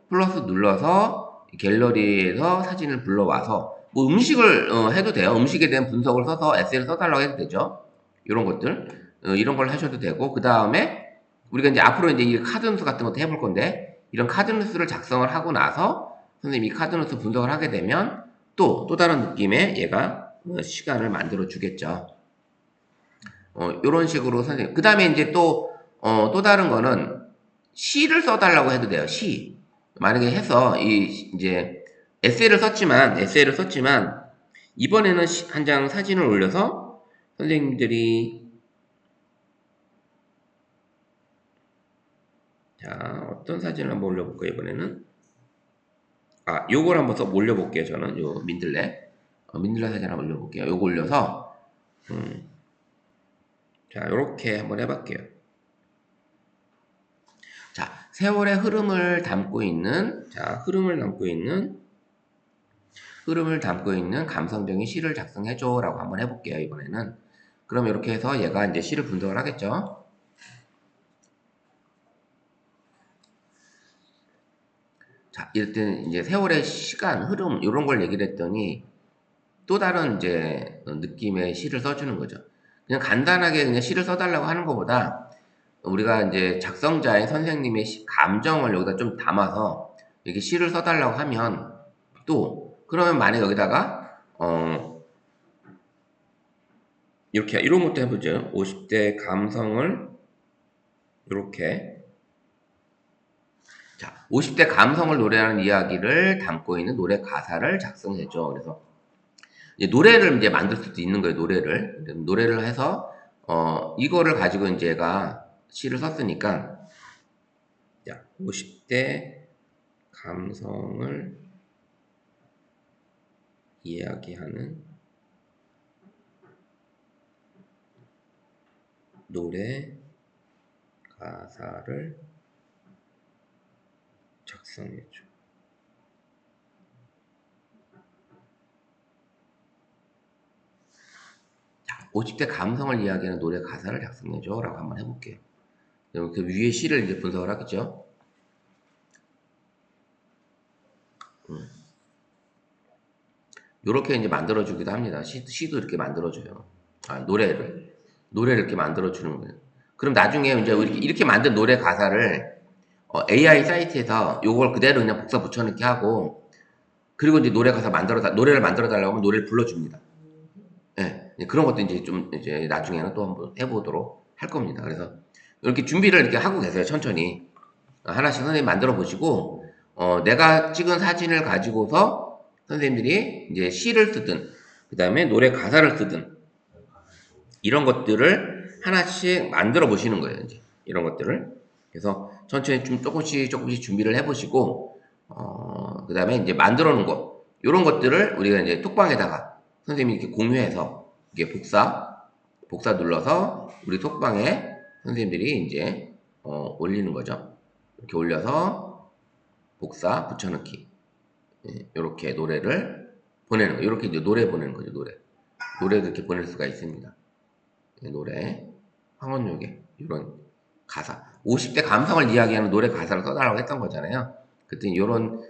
플러스 눌러서 갤러리에서 사진을 불러와서 뭐 음식을 해도 돼요. 음식에 대한 분석을 써서 에세이를 써달라고 해도 되죠. 이런 것들 이런 걸 하셔도 되고, 그 다음에 우리가 이제 앞으로 이제 이 카드뉴스 같은 것도 해볼 건데, 이런 카드뉴스를 작성을 하고 나서 선생님이 카드뉴스 분석을 하게 되면 또 다른 느낌의 얘가 시간을 만들어 주겠죠. 요런 식으로 선생님. 그 다음에 이제 또 다른 거는 시를 써달라고 해도 돼요. 시. 만약에 해서 이제 에세이를 썼지만 이번에는 한 장 사진을 올려서 선생님들이 자, 어떤 사진을 한번 올려볼까요, 이번에는? 요걸 한번 올려볼게요, 저는. 요 민들레 사진 한번 올려볼게요. 요거 올려서 자, 요렇게 한번 해볼게요. 자, 세월의 흐름을 담고 있는 감성적인 시를 작성해줘 라고 한번 해볼게요, 이번에는. 그럼 이렇게 해서 얘가 이제 시를 분석을 하겠죠. 자, 이럴 때는 이제 세월의 시간, 흐름, 이런 걸 얘기를 했더니 또 다른 이제 느낌의 시를 써주는 거죠. 그냥 간단하게 그냥 시를 써달라고 하는 것보다 우리가 이제 작성자인 선생님의 감정을 여기다 좀 담아서 이렇게 시를 써달라고 하면 그러면 만약 여기다가 이렇게 이런 것도 해보죠. 50대 감성을 이렇게, 자, 50대 감성을 노래하는 이야기를 담고 있는 노래 가사를 작성해줘. 그래서 이제 노래를 이제 만들 수도 있는 거예요. 노래를 해서 이거를 가지고 이제 얘가 시를 썼으니까, 자, 50대 감성을 이야기하는 노래 가사를 작성해줘. 자, 50대 감성을 이야기하는 노래 가사를 작성해줘 라고 한번 해볼게요. 그 위에 시를 이제 분석을 하겠죠. 요렇게 이제 만들어주기도 합니다. 시도 이렇게 만들어줘요. 노래를 이렇게 만들어주는 거예요. 그럼 나중에 이제 이렇게 만든 노래 가사를 AI 사이트에서 요걸 그대로 그냥 복사 붙여넣기 하고, 그리고 이제 노래를 만들어 달라고 하면 노래를 불러줍니다. 네, 그런 것도 이제 나중에는 또 한번 해보도록 할 겁니다. 그래서 이렇게 준비를 이렇게 하고 계세요. 천천히 하나씩 선생님 만들어 보시고, 내가 찍은 사진을 가지고서 선생님들이 이제 시를 쓰든 그 다음에 노래 가사를 쓰든 이런 것들을 하나씩 만들어 보시는 거예요. 이제 이런 것들을. 그래서 천천히 좀 조금씩 준비를 해보시고, 그 다음에 이제 만들어 놓은 거, 이런 것들을 우리가 이제 톡방에다가 선생님이 이렇게 공유해서 이게 복사 눌러서 우리 톡방에 선생님들이 이제 올리는 거죠. 이렇게 올려서 복사 붙여넣기, 이렇게 노래를 보내는 거, 이렇게 이제 노래 보내는 거죠. 노래도 이렇게 보낼 수가 있습니다. 노래 황혼역에 이런 가사, 50대 감성을 이야기하는 노래 가사를 써달라고 했던 거잖아요. 그때 이런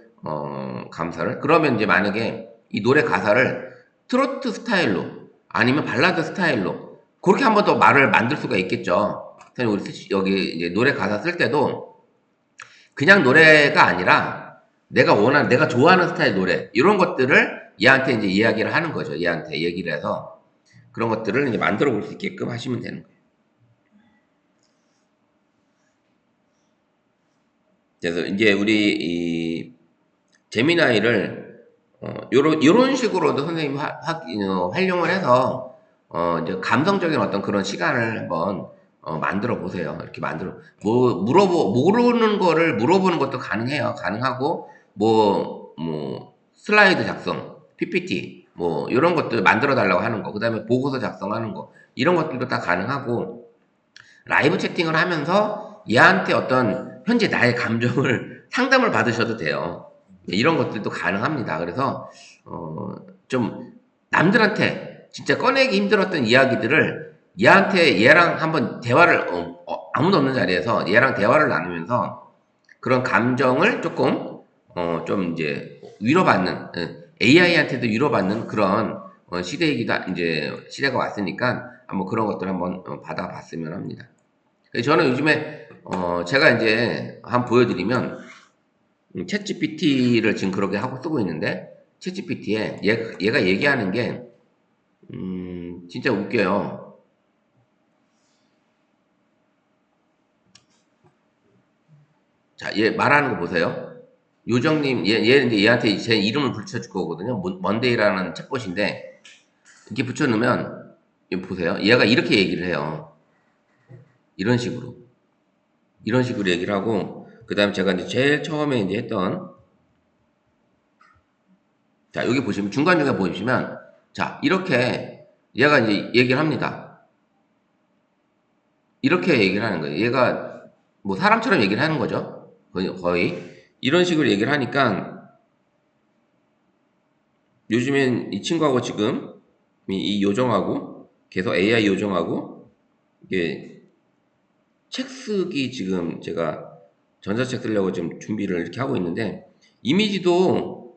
감사를, 그러면 이제 만약에 이 노래 가사를 트로트 스타일로 아니면 발라드 스타일로 그렇게 한 번 더 말을 만들 수가 있겠죠. 우리 여기 이제 노래 가사 쓸 때도 그냥 노래가 아니라 내가 좋아하는 스타일 노래, 이런 것들을 얘한테 이제 이야기를 하는 거죠. 얘한테 얘기를 해서, 그런 것들을 이제 만들어 볼 수 있게끔 하시면 되는 거예요. 그래서 이제 우리 이 제미나이를 요런 식으로도 선생님이 활용을 해서 이제 감성적인 어떤 그런 시간을 한번 만들어 보세요. 이렇게 모르는 거를 물어보는 것도 가능해요. 가능하고 슬라이드 작성, PPT 이런 것들 만들어 달라고 하는 거, 그다음에 보고서 작성하는 거 이런 것들도 다 가능하고 라이브 채팅을 하면서 얘한테 어떤 현재 나의 감정을 상담을 받으셔도 돼요. 이런 것들도 가능합니다. 그래서 좀 남들한테 진짜 꺼내기 힘들었던 이야기들을 얘랑 한번 대화를 아무도 없는 자리에서 얘랑 대화를 나누면서 그런 감정을 조금 좀 이제 위로받는 AI한테도 위로받는 그런 시대가 왔으니까 한번 그런 것들 한번 받아봤으면 합니다. 저는 요즘에 제가 이제 한번 보여드리면 챗GPT를 지금 그렇게 하고 쓰고 있는데 챗GPT에 얘가 얘기하는 게 진짜 웃겨요. 자, 얘 말하는 거 보세요. 요정님, 얘한테 제 이름을 붙여줄 거거든요. 먼데이라는 챗봇인데 이렇게 붙여놓으면 이거 보세요. 얘가 이렇게 얘기를 해요. 이런 식으로 얘기를 하고, 그 다음에 제가 이제 제일 처음에 이제 했던, 자, 여기 보시면, 중간중간 보시면, 자, 이렇게 얘가 이제 얘기를 합니다. 이렇게 얘기를 하는 거예요. 얘가 사람처럼 얘기를 하는 거죠. 거의. 이런 식으로 얘기를 하니까, 요즘엔 이 친구하고 지금, 이 요정하고, 계속 AI 요정하고, 이게, 책 쓰기 지금 제가 전자책 쓰려고 지금 준비를 이렇게 하고 있는데 이미지도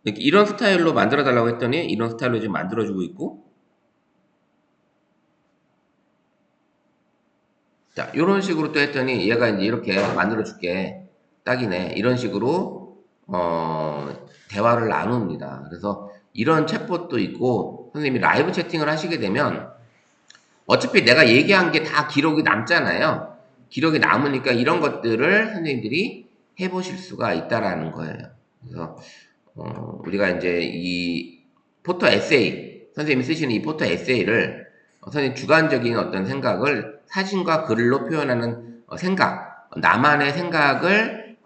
이렇게 이런 스타일로 만들어 달라고 했더니 이런 스타일로 지금 만들어 주고 있고, 자 이런 식으로 또 했더니 얘가 이제 이렇게 만들어 줄게 딱이네 이런 식으로 대화를 나눕니다. 그래서 이런 챗봇도 있고 선생님이 라이브 채팅을 하시게 되면 어차피 내가 얘기한 게 다 기록이 남잖아요. 기록이 남으니까 이런 것들을 선생님들이 해보실 수가 있다라는 거예요. 그래서 우리가 이제 이 포토 에세이, 선생님이 쓰시는 이 포토 에세이를 선생님 주관적인 어떤 생각을 사진과 글로 표현하는 생각, 나만의 생각을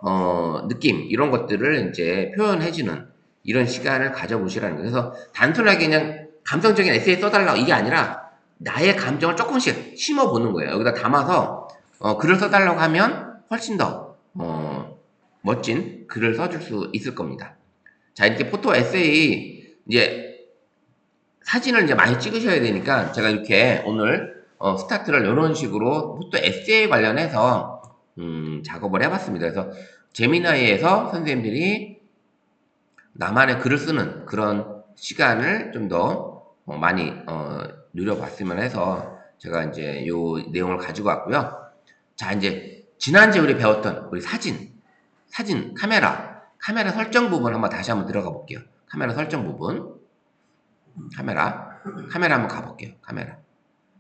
느낌 이런 것들을 이제 표현해주는 이런 시간을 가져보시라는 거예요. 그래서 단순하게 그냥 감성적인 에세이 써달라고 이게 아니라 나의 감정을 조금씩 심어보는 거예요. 여기다 담아서 글을 써달라고 하면 훨씬 더 멋진 글을 써줄 수 있을 겁니다. 자, 이렇게 포토 에세이 이제 사진을 이제 많이 찍으셔야 되니까 제가 이렇게 오늘 스타트를 이런 식으로 포토 에세이 관련해서 작업을 해봤습니다. 그래서 제미나이에서 선생님들이 나만의 글을 쓰는 그런 시간을 좀 더 많이 누려봤으면 해서 제가 이제 요 내용을 가지고 왔고요. 자, 이제 지난주에 우리 배웠던 우리 사진 카메라 설정 부분 다시 한번 들어가 볼게요. 카메라 설정 부분 카메라 한번 가볼게요.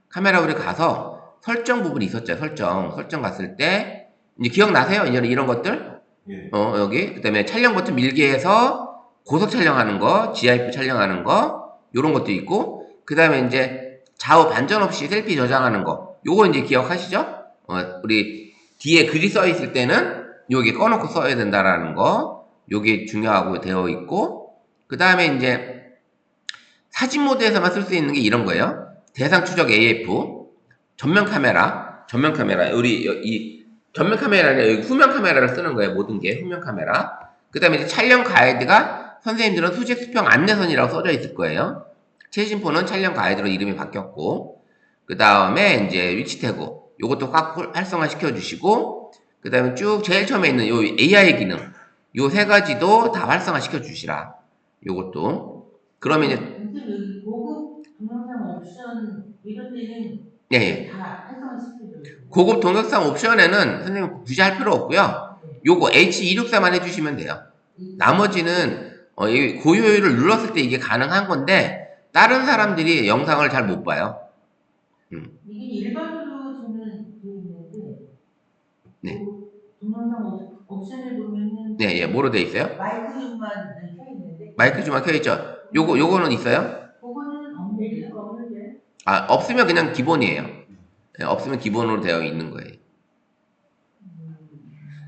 카메라 우리 가서 설정 부분이 있었죠. 설정 갔을 때 이제 기억나세요? 이런 것들? 예. 여기 그다음에 촬영 버튼 밀게 해서 고속 촬영하는 거, GIF 촬영하는 거 요런 것도 있고 그다음에 이제 좌우 반전 없이 셀피 저장하는 거 요거 이제 기억하시죠? 우리 뒤에 글이 써 있을 때는 여기 꺼놓고 써야 된다라는 거 요게 중요하고 되어 있고 그 다음에 이제 사진 모드에서만 쓸 수 있는 게 이런 거예요. 대상 추적 AF 전면 카메라 우리 이 전면 카메라는 여기 후면 카메라를 쓰는 거예요. 모든 게 후면 카메라. 그 다음에 이제 촬영 가이드가 선생님들은 수직 수평 안내선이라고 써져 있을 거예요. 최신폰은 촬영 가이드로 이름이 바뀌었고 그 다음에 이제 위치 태그 요것도 꽉 활성화 시켜주시고 그 다음에 쭉 제일 처음에 있는 요 AI 기능 요 세 가지도 다 활성화 시켜주시라. 요것도 그러면 이제 여기 고급 동영상 옵션 이런 데는 예. 다 활성화시켜줘요. 고급 동영상 옵션에는 선생님 굳이 할 필요 없고요. 요거 H264만 해주시면 돼요. 나머지는 이 고효율을 눌렀을 때 이게 가능한 건데 다른 사람들이 영상을 잘 못 봐요. 이게 일반으로 저는 돼 있는데 네. 동영상 옵션을 보면은 네, 예, 뭐로 돼 있어요? 마이크만 켜 있는데 마이크 주만 켜있죠? 요거는 있어요? 그거는 없는데 아, 없으면 그냥 기본이에요. 네, 없으면 기본으로 되어 있는 거예요.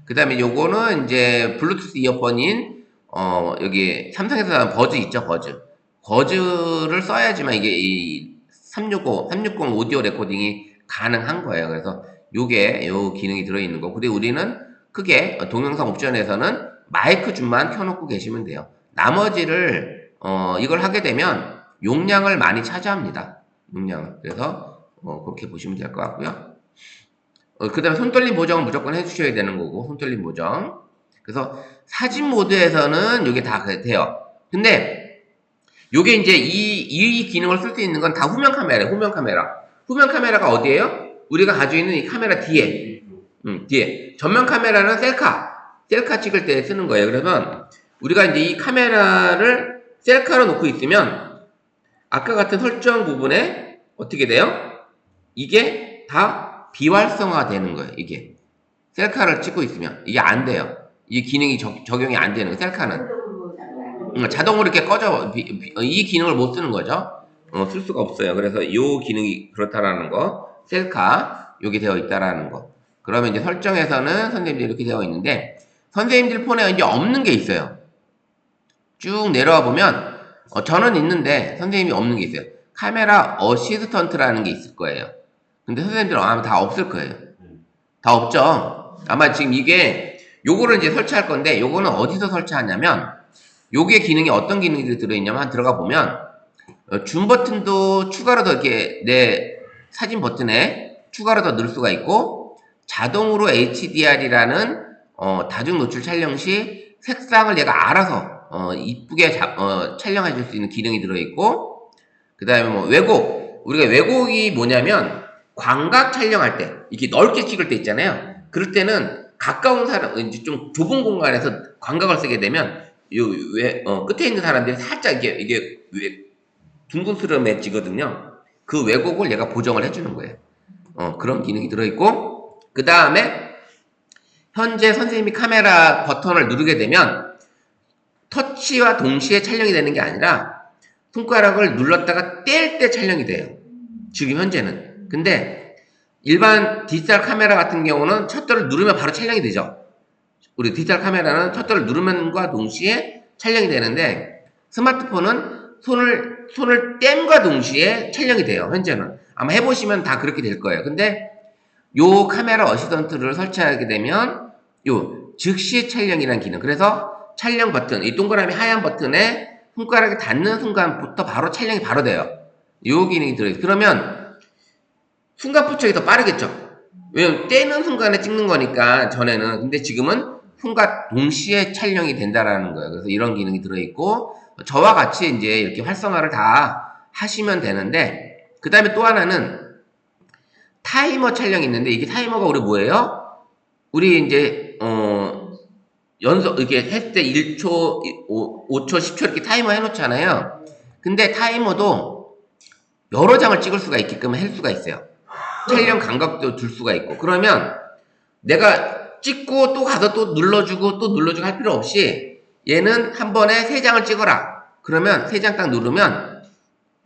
그 다음에 요거는 이제 블루투스 이어폰인, 여기 삼성에서 나온 버즈 있죠, 버즈. 버즈를 써야지만 이게 이 360 오디오 레코딩이 가능한 거예요. 그래서 요게, 요 기능이 들어있는 거. 근데 우리는 크게 동영상 옵션에서는 마이크 줌만 켜놓고 계시면 돼요. 나머지를, 이걸 하게 되면 용량을 많이 차지합니다. 용량을. 그래서, 그렇게 보시면 될 것 같고요. 그 다음에 손떨림 보정은 무조건 해주셔야 되는 거고, 손떨림 보정. 그래서 사진 모드에서는 이게 다 돼요. 근데 요게 이제 이 기능을 쓸 수 있는 건 다 후면 카메라예요. 후면 카메라. 후면 카메라가 어디예요? 우리가 가지고 있는 이 카메라 뒤에. 뒤에. 전면 카메라는 셀카 찍을 때 쓰는 거예요. 그러면 우리가 이제 이 카메라를 셀카로 놓고 있으면 아까 같은 설정 부분에 어떻게 돼요? 이게 다 비활성화 되는 거예요. 이게 셀카를 찍고 있으면 이게 안 돼요. 이 기능이 적용이 안 되는 거예요. 셀카는 자동으로 이렇게 꺼져. 이 기능을 못 쓰는 거죠. 쓸 수가 없어요. 그래서 이 기능이 그렇다라는 거, 셀카 여기 되어 있다라는 거. 그러면 이제 설정에서는 선생님들 이렇게 되어 있는데 선생님들 폰에 이제 없는 게 있어요. 쭉 내려와 보면 저는 있는데 선생님이 없는 게 있어요. 카메라 어시스턴트라는 게 있을 거예요. 근데 선생님들은 아마 다 없을 거예요. 다 없죠. 아마 지금 이게 요거를 이제 설치할 건데 요거는 어디서 설치하냐면 요게 기능이 어떤 기능이 들어있냐면 한 들어가 보면 줌 버튼도 추가로 더 이렇게 내 사진 버튼에 추가로 더 넣을 수가 있고 자동으로 HDR이라는 다중 노출 촬영 시 색상을 얘가 알아서 이쁘게 촬영해 줄 수 있는 기능이 들어있고 그 다음에 뭐 왜곡 우리가 왜곡이 뭐냐면 광각 촬영할 때 이렇게 넓게 찍을 때 있잖아요. 그럴 때는 가까운 사람 이제 좀 좁은 공간에서 광각을 쓰게 되면 끝에 있는 사람들이 살짝 이게 둥근스러움해지거든요. 그 왜곡을 얘가 보정을 해주는 거예요. 그런 기능이 들어있고 그 다음에 현재 선생님이 카메라 버튼을 누르게 되면 터치와 동시에 촬영이 되는 게 아니라 손가락을 눌렀다가 뗄 때 촬영이 돼요. 지금 현재는. 근데 일반 디지털 카메라 같은 경우는 셔터를 누르면 바로 촬영이 되죠. 우리 디지털 카메라는 셔터를 누르면과 동시에 촬영이 되는데 스마트폰은 손을 땜과 동시에 촬영이 돼요. 현재는. 아마 해보시면 다 그렇게 될 거예요. 근데 요 카메라 어시스턴트를 설치하게 되면 요 즉시 촬영이라는 기능. 그래서 촬영 버튼, 이 동그라미 하얀 버튼에 손가락이 닿는 순간부터 바로 촬영이 바로 돼요. 요 기능이 들어있어요. 그러면 순간 포착이 더 빠르겠죠. 왜냐면 떼는 순간에 찍는 거니까 전에는. 근데 지금은 순간 동시에 촬영이 된다라는 거예요. 그래서 이런 기능이 들어있고 저와 같이 이제 이렇게 활성화를 다 하시면 되는데 그 다음에 또 하나는 타이머 촬영이 있는데 이게 타이머가 우리 뭐예요? 우리 이제 연속 이렇게 했을 때 1초, 5초, 10초 이렇게 타이머 해놓잖아요. 근데 타이머도 여러 장을 찍을 수가 있게끔 할 수가 있어요. 촬영 간격도 둘 수가 있고 그러면 내가 찍고 또 가서 또 눌러주고 할 필요 없이 얘는 한 번에 3장을 찍어라. 그러면 3장 딱 누르면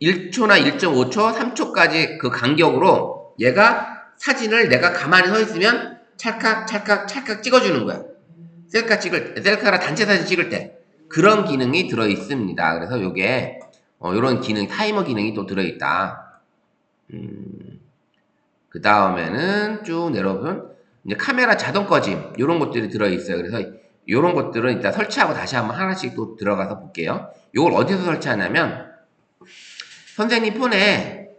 1초나 1.5초, 3초까지 그 간격으로 얘가 사진을 내가 가만히 서 있으면 찰칵 찍어주는 거야. 셀카라 단체 사진 찍을 때 그런 기능이 들어 있습니다. 그래서 요게 요런 기능, 타이머 기능이 또 들어 있다. 그 다음에는 쭉 내려보면 이제 카메라 자동 꺼짐 요런 것들이 들어 있어요. 그래서 요런 것들은 이따 설치하고 다시 한번 하나씩 또 들어가서 볼게요. 요걸 어디서 설치하냐면 선생님 폰에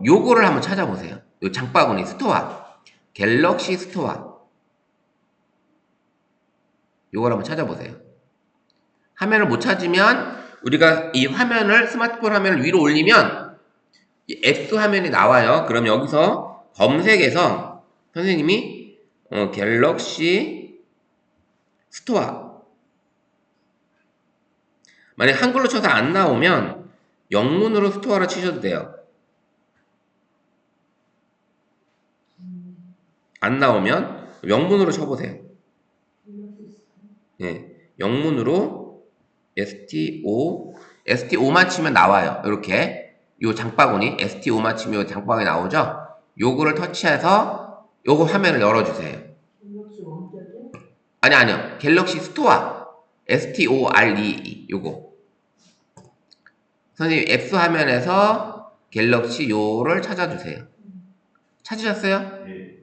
요거를 한번 찾아보세요. 요 장바구니 스토어 갤럭시 스토어 요걸 한번 찾아보세요. 화면을 못 찾으면 우리가 이 화면을 스마트폰 화면을 위로 올리면 이 앱스 화면이 나와요. 그럼 여기서 검색해서 선생님이 갤럭시 스토어 만약 한글로 쳐서 안 나오면 영문으로 스토어로 치셔도 돼요. 안 나오면 영문으로 쳐보세요. 예, 영문으로 STO만 치면 나와요. 이렇게 요 장바구니 STO만 치면 요 장바구니 나오죠. 요거를 터치해서 요거 화면을 열어주세요. 아니요. 갤럭시 스토어 STORE 요거 선생님 앱스 화면에서 갤럭시 요를 찾아주세요. 찾으셨어요? 네.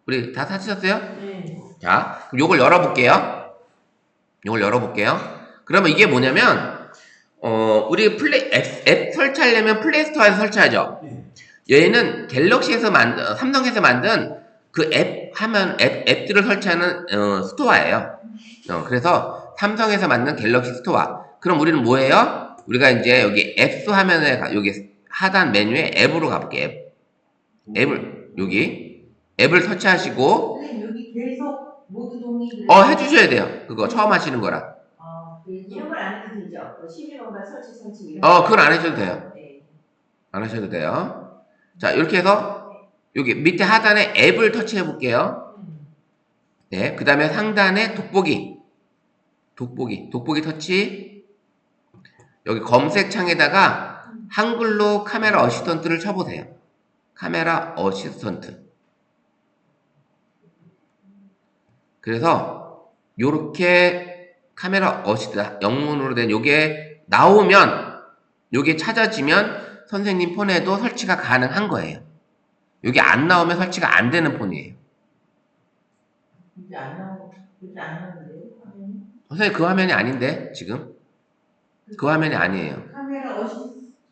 우리 다 찾으셨어요? 네. 자, 그럼 요걸 열어볼게요. 그러면 이게 뭐냐면, 우리 앱 설치하려면 플레이스토어에서 설치하죠. 얘는 갤럭시에서 삼성에서 만든 그 앱들을 설치하는, 스토어예요. 그래서 삼성에서 만든 갤럭시 스토어. 그럼 우리는 뭐예요? 우리가 이제 여기 앱스 화면에, 여기 하단 메뉴에 앱으로 가볼게요. 앱을 설치하시고, 선생님 여기 계속 모두 동의. 해주셔야 돼요. 그거 처음 하시는 거라. 계속. 이런 걸 안 해도 되죠. 뭐 시민원과 설치 이런 그건 안 하셔도 돼요. 네. 안 하셔도 돼요. 자, 이렇게 해서 여기 밑에 하단에 앱을 터치해 볼게요. 네, 그 다음에 상단에 돋보기 터치. 여기 검색창에다가 한글로 카메라 어시스턴트를 쳐보세요. 카메라 어시스턴트. 그래서 요렇게 카메라 어시스턴트 영문으로 된 요게 나오면 요게 찾아지면 선생님 폰에도 설치가 가능한 거예요. 요게 안 나오면 설치가 안 되는 폰이에요. 이제 안 나오는데요, 화면이? 선생님 그 화면이 아닌데 지금 그 화면이 아니에요. 카메라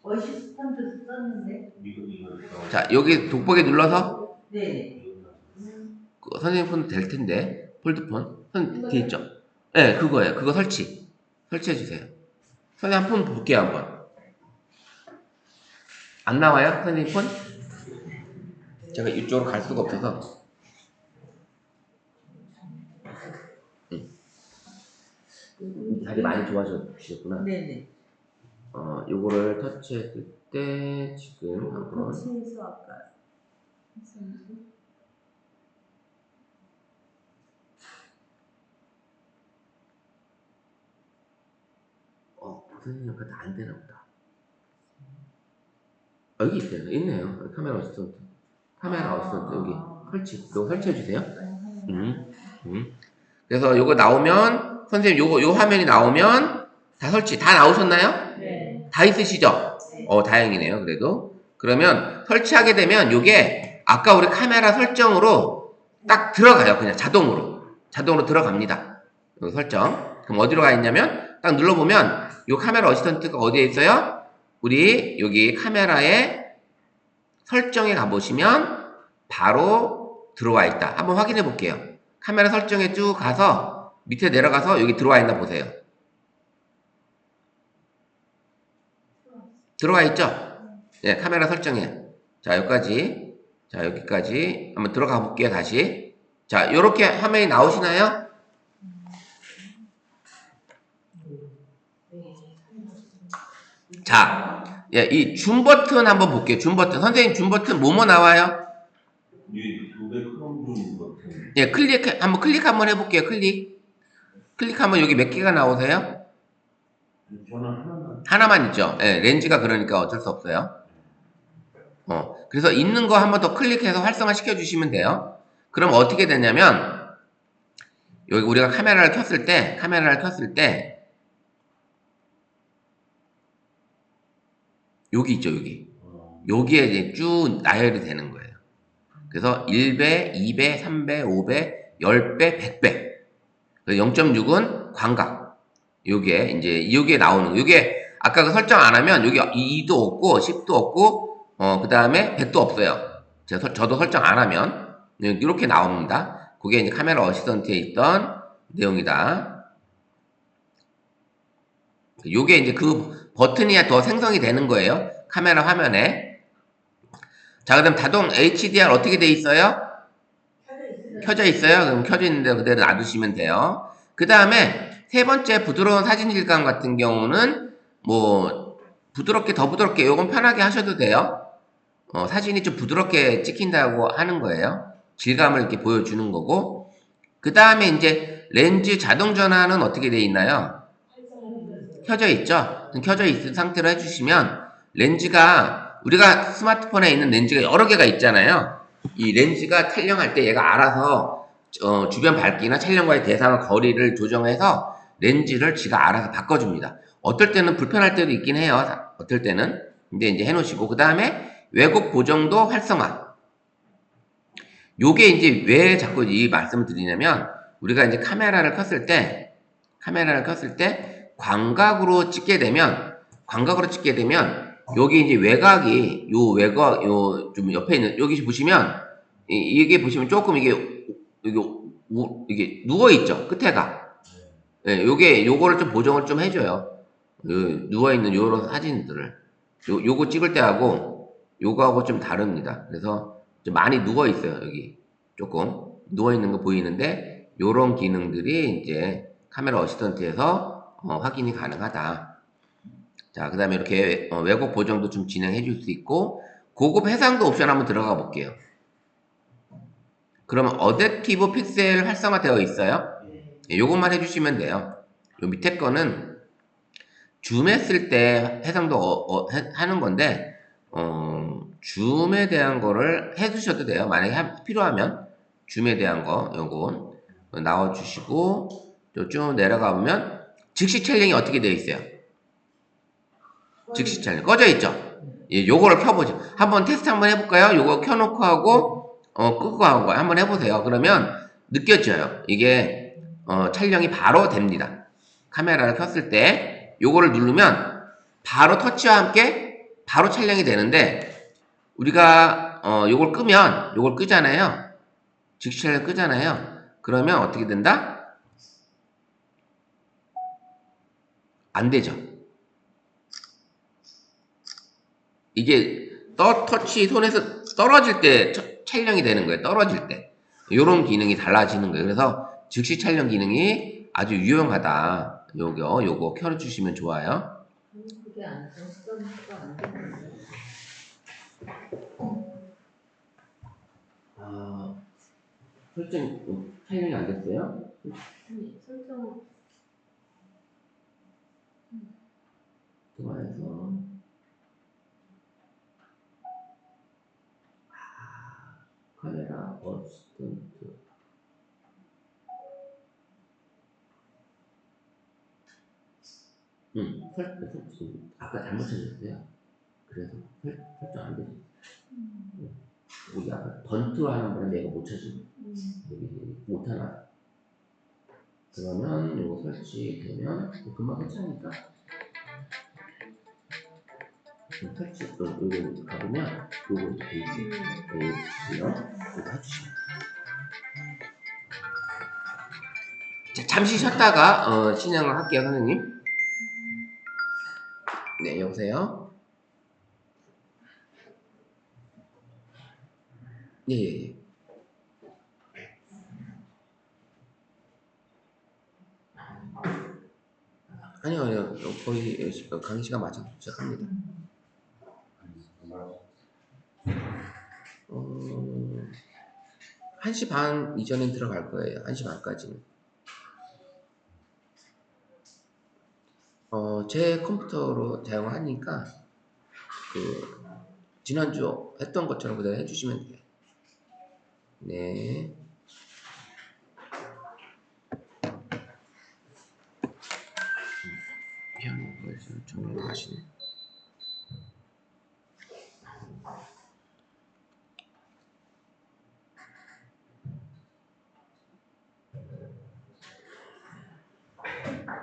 어시스턴트 썼는데. 이거. 자, 여기 돋보기 눌러서 네. 선생님 폰 될 텐데 폴드폰 뒤에 있죠? 네, 그거예요. 그거 설치해 주세요. 선생님 폰 볼게요 한번. 안 나와요? 선생님 폰? 제가 이쪽으로 갈 수가 없어서. 다리 많이 좋아지셨구나. 네네. 요거를 터치했을 때 지금 한번 터치해서 아까 선생님 옆에 안 되나 보다. 여기 있어요. 있네요. 카메라 어시스턴트. 여기 요거 설치해 주세요. 그래서 요거 나오면 선생님 요 화면이 나오면 다 나오셨나요? 네. 다 있으시죠? 네. 다행이네요. 그래도 그러면 설치하게 되면 요게 아까 우리 카메라 설정으로 딱 들어가요. 그냥 자동으로 들어갑니다. 요 설정. 그럼 어디로 가 있냐면 딱 눌러보면 요 카메라 어시스턴트가 어디에 있어요? 우리 여기 카메라에 설정에 가보시면 바로 들어와 있다. 한번 확인해 볼게요. 카메라 설정에 쭉 가서 밑에 내려가서 여기 들어와 있나 보세요. 들어와 있죠? 네, 카메라 설정에. 자, 여기까지 한번 들어가 볼게요. 다시. 자, 요렇게 화면이 나오시나요? 자, 이 줌 버튼 한번 볼게요. 줌 버튼. 선생님 줌 버튼 뭐뭐 나와요? 유튜브에 크롬 좀 같은. 예, 클릭 한번 해볼게요. 클릭하면 여기 몇 개가 나오세요? 저는 하나만 있죠. 예, 렌즈가 그러니까 어쩔 수 없어요. 그래서 있는 거 한번 더 클릭해서 활성화 시켜주시면 돼요. 그럼 어떻게 되냐면, 여기 우리가 카메라를 켰을 때, 여기 있죠, 여기. 여기에 이제 쭉 나열이 되는 거예요. 그래서 1배, 2배, 3배, 5배, 10배, 100배. 0.6은 광각. 요게 나오는 거. 요게 아까 그 설정 안 하면 여기 2도 없고 10도 없고 그 다음에 100도 없어요. 저도 설정 안 하면 이렇게 나옵니다. 그게 이제 카메라 어시스턴트에 있던 내용이다. 요게 이제 그 버튼이 더 생성이 되는 거예요. 카메라 화면에. 자, 그다음 자동 HDR 어떻게 돼 있어요? 켜져 있어요. 그럼 켜져 있는데 그대로 놔두시면 돼요. 그 다음에 세 번째 부드러운 사진 질감 같은 경우는 뭐 부드럽게 더 부드럽게 요건 편하게 하셔도 돼요. 사진이 좀 부드럽게 찍힌다고 하는 거예요. 질감을 이렇게 보여주는 거고. 그 다음에 이제 렌즈 자동 전환은 어떻게 되어 있나요? 켜져 있죠? 켜져 있는 상태로 해주시면 렌즈가 우리가 스마트폰에 있는 렌즈가 여러 개가 있잖아요. 이 렌즈가 촬영할 때 얘가 알아서 주변 밝기나 촬영과의 대상의 거리를 조정해서 렌즈를 지가 알아서 바꿔줍니다. 어떨 때는 불편할 때도 있긴 해요. 어떨 때는. 근데 이제 해놓으시고 그 다음에 왜곡 보정도 활성화. 요게 이제 왜 자꾸 이 말씀을 드리냐면 우리가 이제 카메라를 켰을 때 광각으로 찍게 되면 여기 이제 외곽이 요 좀 옆에 있는 여기 보시면 이게 보시면 조금 이게 누워 있죠 끝에가. 예, 요거를 좀 보정을 좀 해줘요. 누워 있는 요런 사진들을 요거 찍을 때하고 요거하고 좀 다릅니다. 그래서 좀 많이 누워 있어요. 여기 조금 누워 있는 거 보이는데 요런 기능들이 이제 카메라 어시스턴트에서 확인이 가능하다. 자, 그 다음에 이렇게 왜곡 보정도 좀 진행해 줄 수 있고 고급 해상도 옵션 한번 들어가 볼게요. 그러면 어댑티브 픽셀 활성화되어 있어요. 예, 요것만 해주시면 돼요. 요 밑에 거는 줌했을 때 해상도 하는 건데 줌에 대한 거를 해두셔도 돼요. 만약에 필요하면 줌에 대한 거 요건 나와주시고 쭉 내려가 보면 즉시 촬영이 어떻게 되어 있어요? 즉시 촬영 꺼져 있죠? 예, 요거를 켜보죠. 한번 테스트 한번 해볼까요? 요거 켜놓고 하고 끄고 하고 한번 해보세요. 그러면 느껴져요. 이게 촬영이 바로 됩니다. 카메라를 켰을 때 요거를 누르면 바로 터치와 함께 바로 촬영이 되는데 우리가 요걸 끄면 요걸 끄잖아요. 즉시 촬영 끄잖아요. 그러면 어떻게 된다? 안 되죠. 이게 터치 손에서 떨어질 때 촬영이 되는 거예요. 떨어질 때. 요런 기능이 달라지는 거예요. 그래서 즉시 촬영 기능이 아주 유용하다. 요거 켜주시면 좋아요. 그게 안 돼. 수가 안 되는데. 설정 촬영이 안 됐어요? 아니, 설정 좋아해서 카메라 어시스턴트 설정 아까 잘못 찾았어요. 그래서 설정 안 되죠. 우리 아까 번트 하는 거는 내가 못 찾은 여기 못하나. 그러면 요거 설치되면 금방 설치하니까 설치 요거 가보면 요거 돼 있어요. 요거 해주시면. 자, 잠시 쉬었다가 진행을 할게요, 선생님. 네, 여보세요? 예, 예, 예. 아니요, 거의 강의 시간 맞춰서 시작합니다. 1시 반 이전엔 들어갈 거예요. 1시 반까지는. 제 컴퓨터로 사용하니까 지난주 했던 것처럼 그대로 해주시면 돼요. 네. 피아노 벌써 정리하시네.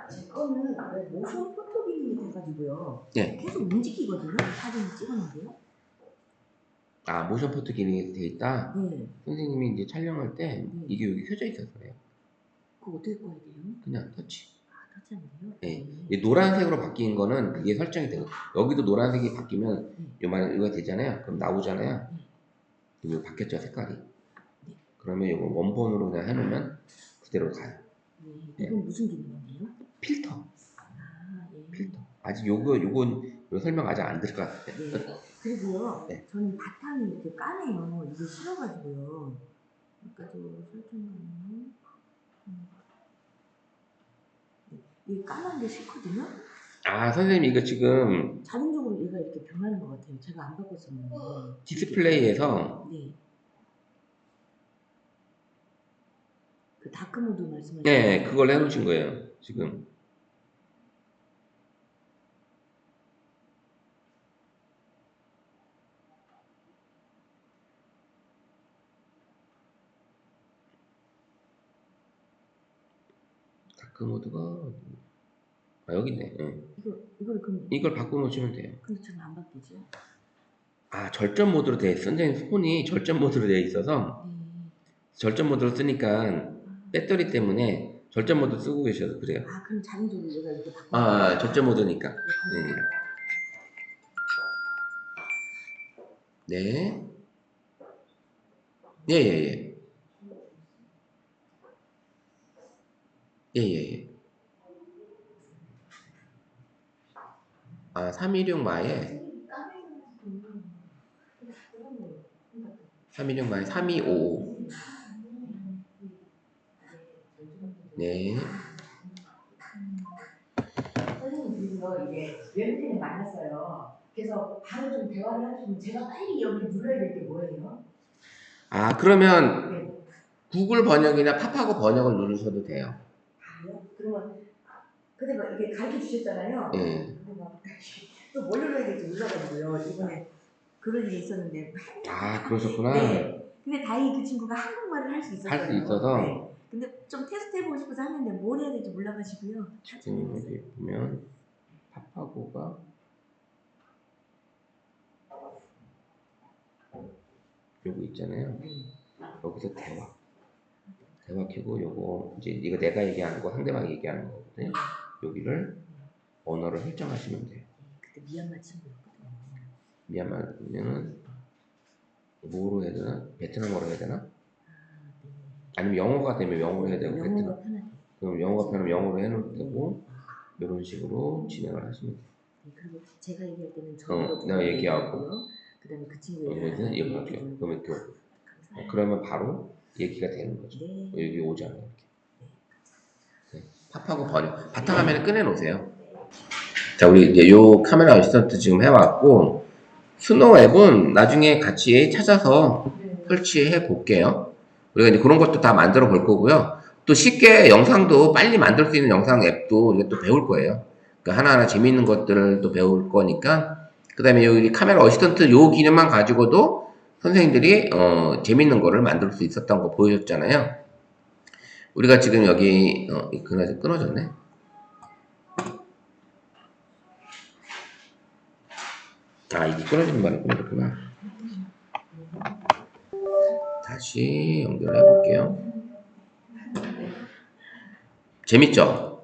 제 거는 왜 모션 포토 기능이 돼가지고요. 네. 계속 움직이거든요. 사진 찍었는데요. 아, 모션 포토 기능이 돼 있다? 네. 선생님이 이제 촬영할 때 이게 여기 켜져 있어서 그래요. 그거 어떻게 꺼야 돼요? 그냥 터치. 아, 터치하는데요? 네. 이 노란색으로 바뀐 거는 그게 설정이 되고 여기도 노란색이 바뀌면 이거 되잖아요. 그럼 나오잖아요. 이거 바뀌었죠 색깔이. 그러면 이거 원본으로 그냥 해놓으면 그대로 가요. 네. 이건 무슨 기능인데요? 필터. 아, 예. 필터. 아직 요건 요 설명 아직 안 들어갔어요. 네. 그리고요, 네. 저는 바탕이 이렇게 까매요. 이게 싫어가지고요. 아까도 설정하면 이게 까만 게 싫거든요. 아, 선생님 이거 지금 자동적으로 얘가 이렇게 변하는 것 같아요. 제가 안 바꿨었는데. 디스플레이에서 네. 그 다크 모드 말씀하시는 네, 거예요? 그걸 해놓으신 거예요. 지금. 다크 모드가 여기 있네. 예. 이걸 그럼 이걸 바꿔놓으시면 돼요. 근데 저는 안 바뀌죠. 아, 절전 모드로 돼 있어. 선생님 폰이 절전 모드로 돼 있어서 네. 절전 모드로 쓰니까 배터리 때문에 절전 모드 쓰고 계셔서 그래요. 아 그럼 자동적으로 얘가 이렇게 바뀌는 아, 절전 모드니까. 네. 네. 예, 예, 예. 예, 예, 예. 아, 316 마에 316 마에 3255. 네. 선생님 그래서 이제 외국인을 만났어요. 그래서 바로 좀 대화를 하시면 제가 빨리 여기 눌러야 될 게 뭐예요? 아, 그러면 네. 구글 번역이나 팝하고 번역을 누르셔도 돼요. 다요? 그러면 근데 막 이게 가르쳐 주셨잖아요. 예. 근데 또뭘 눌러야 될지 몰라가지고요. 이번에 그런 일이 있었는데. 아, 그러셨구나. 네. 근데 다행히 그 친구가 한국말을 할 수 있었어요. 할 수 있어서. 네. 근데 좀 테스트 해보고 싶어서 하는데 뭘 해야 될지 몰라가지고요. 지금 여기 보면 팝하고가 요거 있잖아요. 여기서 대화 켜고 요거 이제 이거 내가 얘기하는 거 상대방이 얘기하는 거거든요. 여기를 언어를 설정하시면 돼요. 그때 미얀마 친구였거든요. 미얀마면은 뭐로 해야 되나? 베트남어로 해야 되나? 아, 네. 아니면 영어가 되면 영어로 해야 되고 베트남. 영어가 편하대. 그럼 영어가 편하면 영어로 해놓을 테고 이런 식으로 진행을 하시면 돼요. 네, 그리고 제가 얘기할 때는 저로 내가 얘기하고 그다음에 그 친구 그러면 얘기할게요. 그러면 또 그러면 바로 얘기가 되는 거죠. 네. 여기 오잖아요. 이렇게. 네. 팝하고 번역. 바탕화면에 꺼내놓으세요. 자, 우리 이제 요 카메라 어시스턴트 지금 해왔고 스노우 앱은 나중에 같이 찾아서 설치해 볼게요. 우리가 이제 그런 것도 다 만들어 볼 거고요. 또 쉽게 영상도 빨리 만들 수 있는 영상 앱도 우리가 또 배울 거예요. 그러니까 하나하나 재미있는 것들을 또 배울 거니까. 그 다음에 여기 카메라 어시스턴트 요 기능만 가지고도 선생님들이 재밌는 거를 만들 수 있었던 거 보여줬잖아요. 우리가 지금 여기 그나저 끊어졌네. 아, 이게 끊어지는 말이 끊어졌구나. 다시 연결해 볼게요. 재밌죠?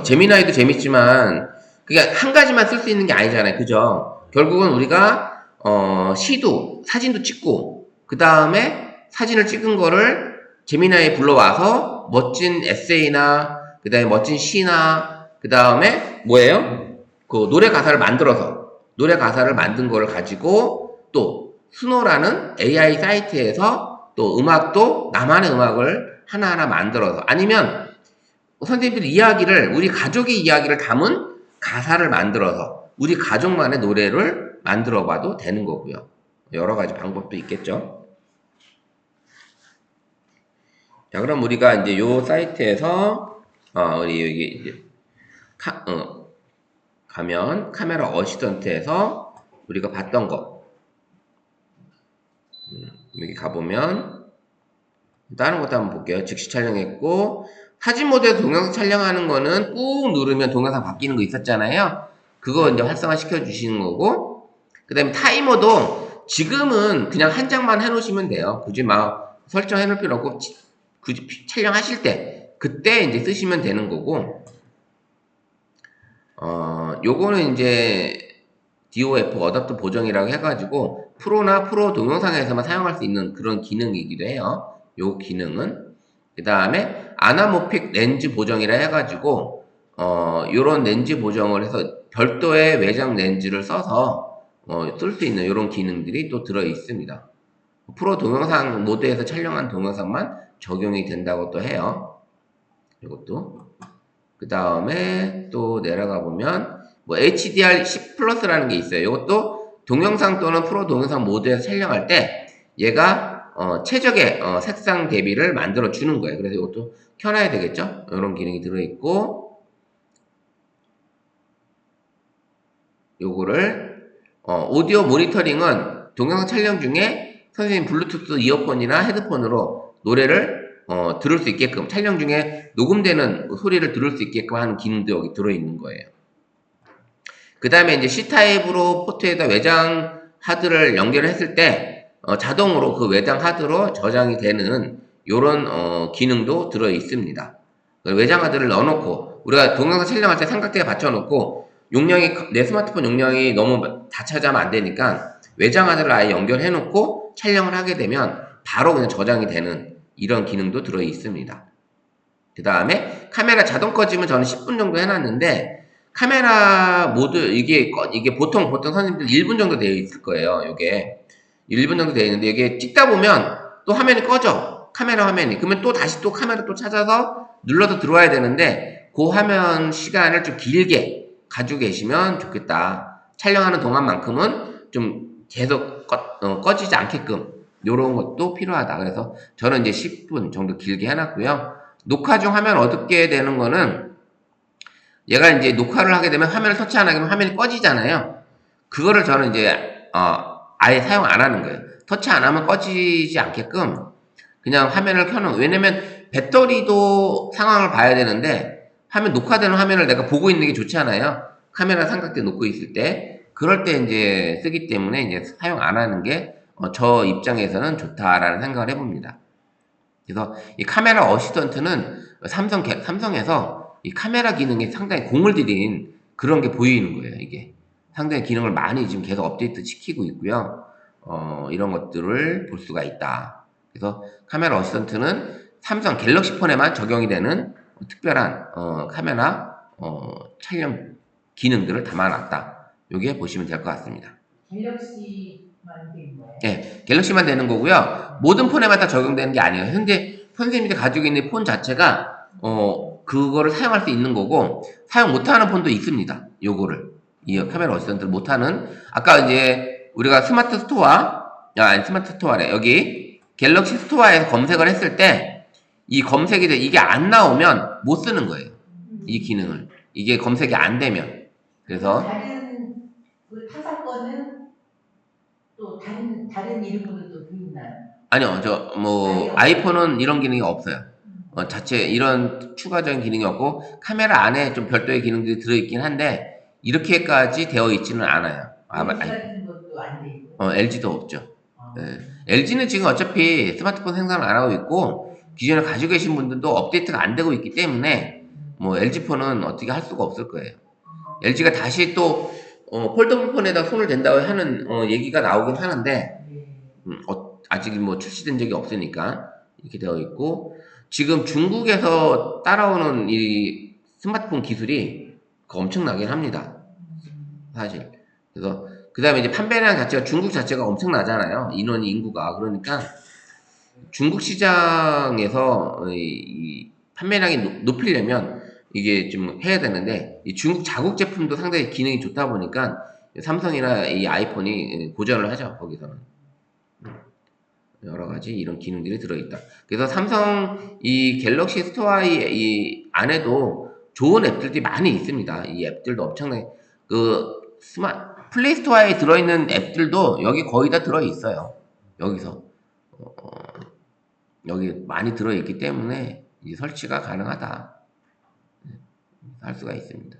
재미나이도 재밌지만 그게 한 가지만 쓸 수 있는 게 아니잖아요. 그죠? 결국은 우리가 시도 사진도 찍고 그 다음에 사진을 찍은 거를 재미나이에 불러와서 멋진 에세이나 그 다음에 멋진 시나 그 다음에 뭐예요? 그 노래 가사를 만든 거를 가지고 또 스노라는 AI 사이트에서 또 음악도 나만의 음악을 하나하나 만들어서 아니면 선생님들이 우리 가족의 이야기를 담은 가사를 만들어서 우리 가족만의 노래를 만들어 봐도 되는 거고요. 여러 가지 방법도 있겠죠. 자, 그럼 우리가 이제 요 사이트에서 우리 여기 이제 가면 카메라 어시스턴트에서 우리가 봤던 거 여기 가보면 다른 것도 한번 볼게요. 즉시 촬영했고 사진 모드에서 동영상 촬영하는 거는 꾹 누르면 동영상 바뀌는 거 있었잖아요. 그거 이제 활성화 시켜 주시는 거고 그 다음에 타이머도 지금은 그냥 한 장만 해 놓으시면 돼요. 굳이 막 설정해 놓을 필요 없고 굳이 촬영하실 때 그때 이제 쓰시면 되는 거고 요거는 이제 DOF 어댑터 보정이라고 해가지고 프로 동영상에서만 사용할 수 있는 그런 기능이기도 해요. 요 기능은 그 다음에 아나모픽 렌즈 보정이라 해가지고 요런 렌즈 보정을 해서 별도의 외장 렌즈를 써서 쓸 수 있는 요런 기능들이 또 들어 있습니다. 프로 동영상 모드에서 촬영한 동영상만 적용이 된다고 또 해요. 이것도. 그 다음에 또 내려가 보면 뭐 HDR10 플러스라는 게 있어요. 이것도 동영상 또는 프로 동영상 모드에서 촬영할 때 얘가 최적의 색상 대비를 만들어 주는 거예요. 그래서 이것도 켜놔야 되겠죠. 이런 기능이 들어있고, 요거를 오디오 모니터링은 동영상 촬영 중에 선생님 블루투스 이어폰이나 헤드폰으로 노래를 들을 수 있게끔, 촬영 중에 녹음되는 소리를 들을 수 있게끔 하는 기능도 여기 들어있는 거예요. 그 다음에 이제 C타입으로 포트에다 외장 하드를 연결했을 때 자동으로 그 외장 하드로 저장이 되는 요런 기능도 들어 있습니다. 외장 하드를 넣어놓고 우리가 동영상 촬영할 때 삼각대에 받쳐놓고 내 스마트폰 용량이 너무 다 차지하면 안 되니까 외장 하드를 아예 연결해놓고 촬영을 하게 되면 바로 그냥 저장이 되는 이런 기능도 들어 있습니다. 그 다음에 카메라 자동 꺼짐은 저는 10분 정도 해놨는데 카메라 모드 이게 보통 선생님들 1분 정도 되어 있을 거예요. 이게 1분 정도 되어 있는데 이게 찍다 보면 또 화면이 꺼져. 카메라 화면이. 그러면 또 다시 또 카메라 또 찾아서 눌러서 들어와야 되는데 그 화면 시간을 좀 길게 가지고 계시면 좋겠다. 촬영하는 동안만큼은 좀 계속 꺼지지 않게끔 요런 것도 필요하다. 그래서 저는 이제 10분 정도 길게 해놨고요. 녹화 중 화면 어둡게 되는 거는 얘가 이제 녹화를 하게 되면 화면을 터치 안 하게 되면 화면이 꺼지잖아요. 그거를 저는 이제 아예 사용 안 하는 거예요. 터치 안 하면 꺼지지 않게끔 그냥 화면을 켜놓은, 왜냐면 배터리도 상황을 봐야 되는데 녹화되는 화면을 내가 보고 있는 게 좋잖아요. 카메라 삼각대 놓고 있을 때. 그럴 때 이제 쓰기 때문에 이제 사용 안 하는 게 저 입장에서는 좋다라는 생각을 해봅니다. 그래서 이 카메라 어시스턴트는 삼성에서 이 카메라 기능에 상당히 공을 들인 그런 게 보이는 거예요. 이게 상당히 기능을 많이 지금 계속 업데이트 시키고 있고요. 이런 것들을 볼 수가 있다. 그래서 카메라 어시스턴트는 삼성 갤럭시 폰에만 적용이 되는 특별한 카메라 촬영 기능들을 담아놨다. 요게 보시면 될 것 같습니다. 갤럭시만 되는 거예요? 네, 갤럭시만 되는 거고요. 모든 폰에만 다 적용되는 게 아니에요. 현재 선생님들이 가지고 있는 폰 자체가 그거를 사용할 수 있는 거고 사용 못하는 폰도 있습니다. 요거를 이 카메라 어시스턴트를 못하는, 아까 이제 우리가 스마트 스토어래, 여기 갤럭시 스토어에서 검색을 했을 때 이 검색이 이게 안 나오면 못 쓰는 거예요. 이 기능을. 이게 검색이 안 되면. 그래서 다른 그 타사건은 또 다른 이름으로 또 보이나요? 아니요, 아이폰은 이런 기능이 없어요. 자체 이런 추가적인 기능이 없고 카메라 안에 좀 별도의 기능들이 들어있긴 한데 이렇게까지 되어 있지는 않아요. LG 같은 것도 안 돼 있고. LG도 없죠. 네. LG는 지금 어차피 스마트폰 생산을 안 하고 있고 기존에 가지고 계신 분들도 업데이트가 안 되고 있기 때문에 뭐 LG폰은 어떻게 할 수가 없을 거예요. LG가 다시 또 폴더블 폰에다 손을 댄다고 하는 얘기가 나오긴 하는데 아직 뭐 출시된 적이 없으니까 이렇게 되어 있고, 지금 중국에서 따라오는 이 스마트폰 기술이 엄청나긴 합니다. 사실. 그래서 그 다음에 이제 판매량 자체가 중국 자체가 엄청나잖아요. 인구가. 그러니까 중국 시장에서 이 판매량이 높이려면 이게 좀 해야 되는데 이 중국 자국 제품도 상당히 기능이 좋다 보니까 삼성이나 이 아이폰이 고전을 하죠. 거기서는 여러 가지 이런 기능들이 들어있다. 그래서 삼성 이 갤럭시 스토어 이 안에도 좋은 앱들이 많이 있습니다. 이 앱들도 엄청나게 플레이 스토어에 들어있는 앱들도 여기 거의 다 들어있어요. 여기서 여기 많이 들어있기 때문에 이 설치가 가능하다. 할 수가 있습니다.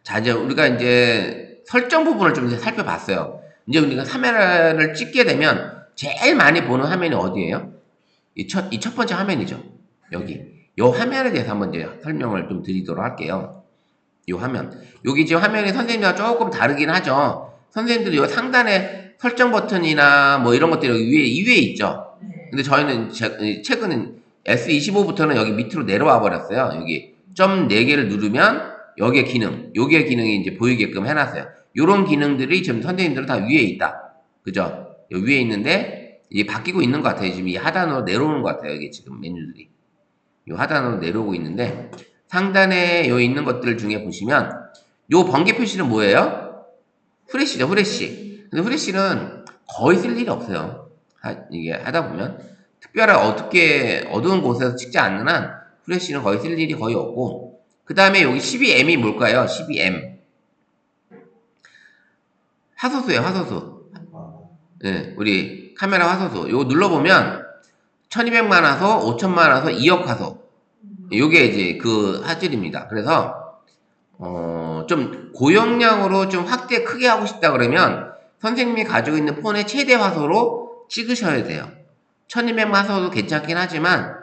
자, 이제 우리가 이제 설정 부분을 좀 이제 살펴봤어요. 이제 우리가 카메라를 찍게 되면 제일 많이 보는 화면이 어디예요? 이 첫 번째 화면이죠. 여기. 요 화면에 대해서 한번 이제 설명을 좀 드리도록 할게요. 요 화면. 여기 지금 화면이 선생님과 조금 다르긴 하죠. 선생님들이 요 상단에 설정 버튼이나 뭐 이런 것들이 여기 위에 있죠. 네. 근데 저희는 최근은 S25부터는 여기 밑으로 내려와 버렸어요. 여기 점 4개를 누르면 여기에 요게 기능이 이제 보이게끔 해놨어요. 요런 기능들이 지금 선생님들은 다 위에 있다. 그죠? 여기 위에 있는데 이게 바뀌고 있는 것 같아요. 지금 이 하단으로 내려오는 것 같아요. 여기 지금 메뉴들이. 이 하단으로 내려오고 있는데 상단에 요 있는 것들 중에 보시면 요 번개 표시는 뭐예요? 후레쉬죠, 후레쉬. 근데 후레쉬는 거의 쓸 일이 없어요. 이게 하다 보면 특별히 어둡게 어두운 곳에서 찍지 않는 한 후레쉬는 거의 쓸 일이 거의 없고 그 다음에 여기 12M이 뭘까요? 12M 화소수예요, 화소수. 네, 우리 카메라 화소수. 요거 눌러보면 1200만 화소, 5000만 화소, 2억 화소. 요게 이제 그 화질입니다. 그래서 좀 고용량으로 좀 확대 크게 하고 싶다 그러면 선생님이 가지고 있는 폰의 최대 화소로 찍으셔야 돼요. 1200 화소도 괜찮긴 하지만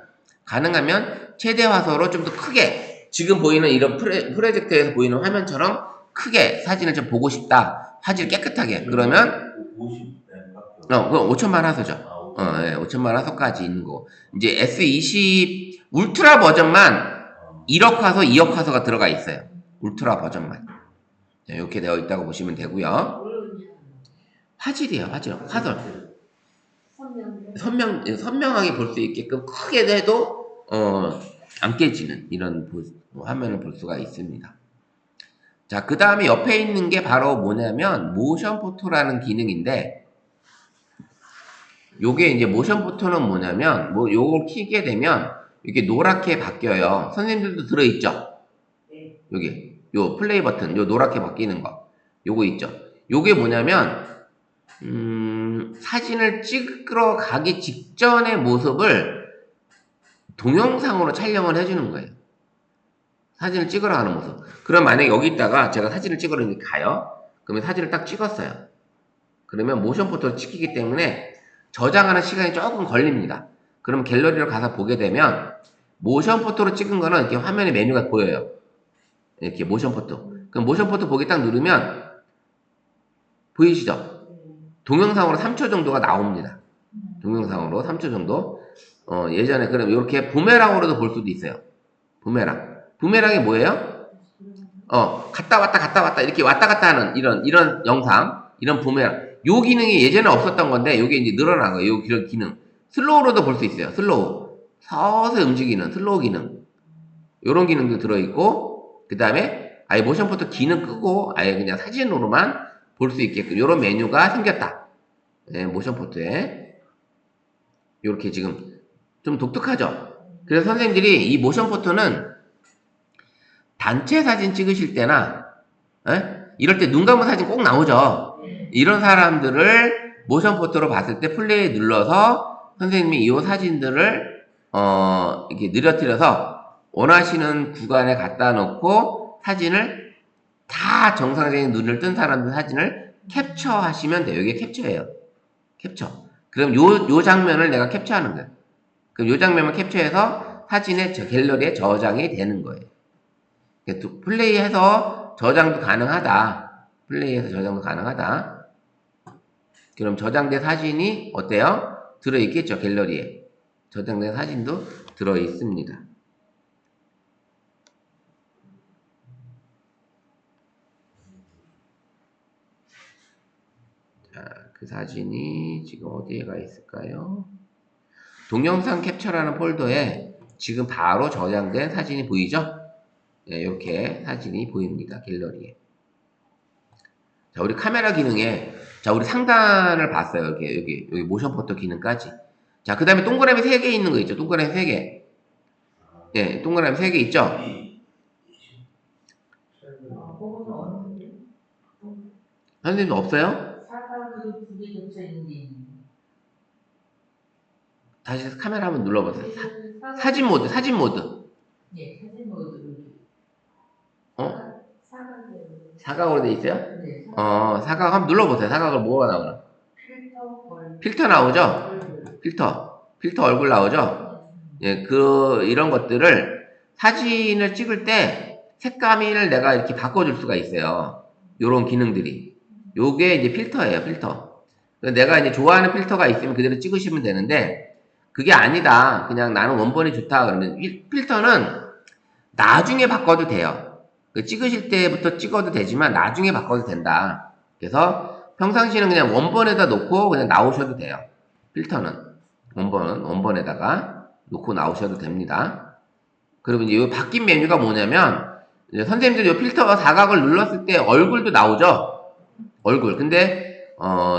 가능하면 최대 화소로 좀 더 크게 지금 보이는 이런 프로젝터에서 보이는 화면처럼 크게 사진을 좀 보고 싶다. 화질 깨끗하게. 그러면 50M밖에 그럼 5000만 화소죠. 예, 5000만 화소까지 있는 거. 이제 S20 울트라 버전만 1억 화소, 2억 화소가 들어가 있어요. 울트라 버전만. 자, 이렇게 되어 있다고 보시면 되고요. 화질이에요, 화질. 화질. 선명하게 볼 수 있게끔 크게 해도 안 깨지는 이런 화면을 볼 수가 있습니다. 자, 그 다음에 옆에 있는 게 바로 뭐냐면 모션 포토라는 기능인데 요게 이제 모션 포토는 뭐냐면 뭐 요걸 키게 되면 이렇게 노랗게 바뀌어요. 선생님들도 들어있죠? 여기 요 플레이 버튼 요 노랗게 바뀌는 거 요거 있죠? 요게 뭐냐면 사진을 찍으러 가기 직전의 모습을 동영상으로 촬영을 해주는 거예요. 사진을 찍으러 가는 모습. 그럼 만약에 여기다가 제가 사진을 찍으러 가요. 그러면 사진을 딱 찍었어요. 그러면 모션 포토를 찍히기 때문에 저장하는 시간이 조금 걸립니다. 그럼 갤러리로 가서 보게 되면 모션 포토로 찍은 거는 이렇게 화면에 메뉴가 보여요. 이렇게 모션 포토. 그럼 모션 포토 보기 딱 누르면 보이시죠? 동영상으로 3초 정도가 나옵니다. 동영상으로 3초 정도. 예전에 그럼 이렇게 부메랑으로도 볼 수도 있어요. 부메랑. 부메랑이 뭐예요? 갔다 왔다 이렇게 왔다 갔다 하는 이런 영상, 이런 부메랑. 요 기능이 예전에 없었던 건데 요게 이제 늘어난 거예요. 요 기능. 슬로우로도 볼 수 있어요. 슬로우. 서서히 움직이는 슬로우 기능. 요런 기능도 들어있고 그 다음에 아예 모션 포토 기능 끄고 아예 그냥 사진으로만 볼 수 있게끔 요런 메뉴가 생겼다. 네, 모션 포토에 요렇게 지금 좀 독특하죠. 그래서 선생님들이 이 모션 포토는 단체 사진 찍으실 때나 이럴 때 눈 감은 사진 꼭 나오죠. 이런 사람들을 모션 포토로 봤을 때 플레이 눌러서 선생님이 이 사진들을 이렇게 느려뜨려서 원하시는 구간에 갖다 놓고 사진을 다 정상적인 눈을 뜬 사람들 사진을 캡처하시면 돼요. 이게 캡처예요. 캡처. 그럼 요 장면을 내가 캡처하는 거예요. 그럼 요 장면을 캡처해서 사진의 갤러리에 저장이 되는 거예요. 플레이해서 저장도 가능하다. 플레이해서 저장도 가능하다. 그럼 저장된 사진이 어때요? 들어있겠죠, 갤러리에. 저장된 사진도 들어있습니다. 자, 그 사진이 지금 어디에 가 있을까요? 동영상 캡처라는 폴더에 지금 바로 저장된 사진이 보이죠? 네, 이렇게 사진이 보입니다. 갤러리에. 자, 우리 카메라 기능에, 자, 우리 상단을 봤어요. 여기 모션 포토 기능까지. 자, 그 다음에 동그라미 3개 있는 거 있죠? 동그라미 3개. 네, 동그라미 3개 있죠? 그거는 어떻게? 선생님 없어요? 사각으로 2개 겹쳐 있는 게 있는. 다시 카메라 한번 눌러보세요. 사진 모드. 예, 사진 모드로. 사각으로 돼 있어요? 네. 사각 한번 눌러보세요. 사각을 뭐가 나오나? 필터 나오죠? 필터 얼굴 나오죠? 예, 이런 것들을 사진을 찍을 때 색감을 내가 이렇게 바꿔줄 수가 있어요. 요런 기능들이. 요게 이제 필터예요, 필터. 내가 이제 좋아하는 필터가 있으면 그대로 찍으시면 되는데, 그게 아니다. 그냥 나는 원본이 좋다. 그러면 필터는 나중에 바꿔도 돼요. 찍으실 때부터 찍어도 되지만 나중에 바꿔도 된다. 그래서 평상시에는 그냥 원본에다 놓고 그냥 나오셔도 돼요. 필터는 원본에다가 놓고 나오셔도 됩니다. 그리고 이제 이 바뀐 메뉴가 뭐냐면, 이제 선생님들이 이 필터 사각을 눌렀을 때 얼굴도 나오죠. 얼굴. 근데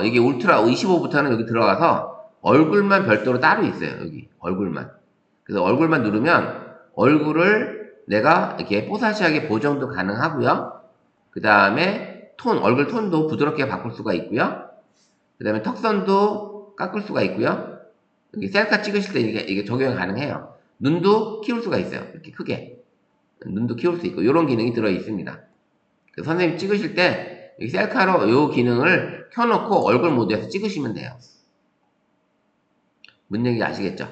이게 울트라 25부터는 여기 들어가서 얼굴만 별도로 따로 있어요. 여기 얼굴만. 그래서 얼굴만 누르면 얼굴을 내가 이렇게 뽀사시하게 보정도 가능하고요. 그 다음에 얼굴 톤도 부드럽게 바꿀 수가 있고요. 그 다음에 턱선도 깎을 수가 있고요. 여기 셀카 찍으실 때 이게 적용이 가능해요. 눈도 키울 수가 있어요. 이렇게 크게. 눈도 키울 수 있고, 이런 기능이 들어 있습니다. 선생님 찍으실 때, 여기 셀카로 이 기능을 켜놓고 얼굴 모드에서 찍으시면 돼요. 뭔 얘기인지 아시겠죠?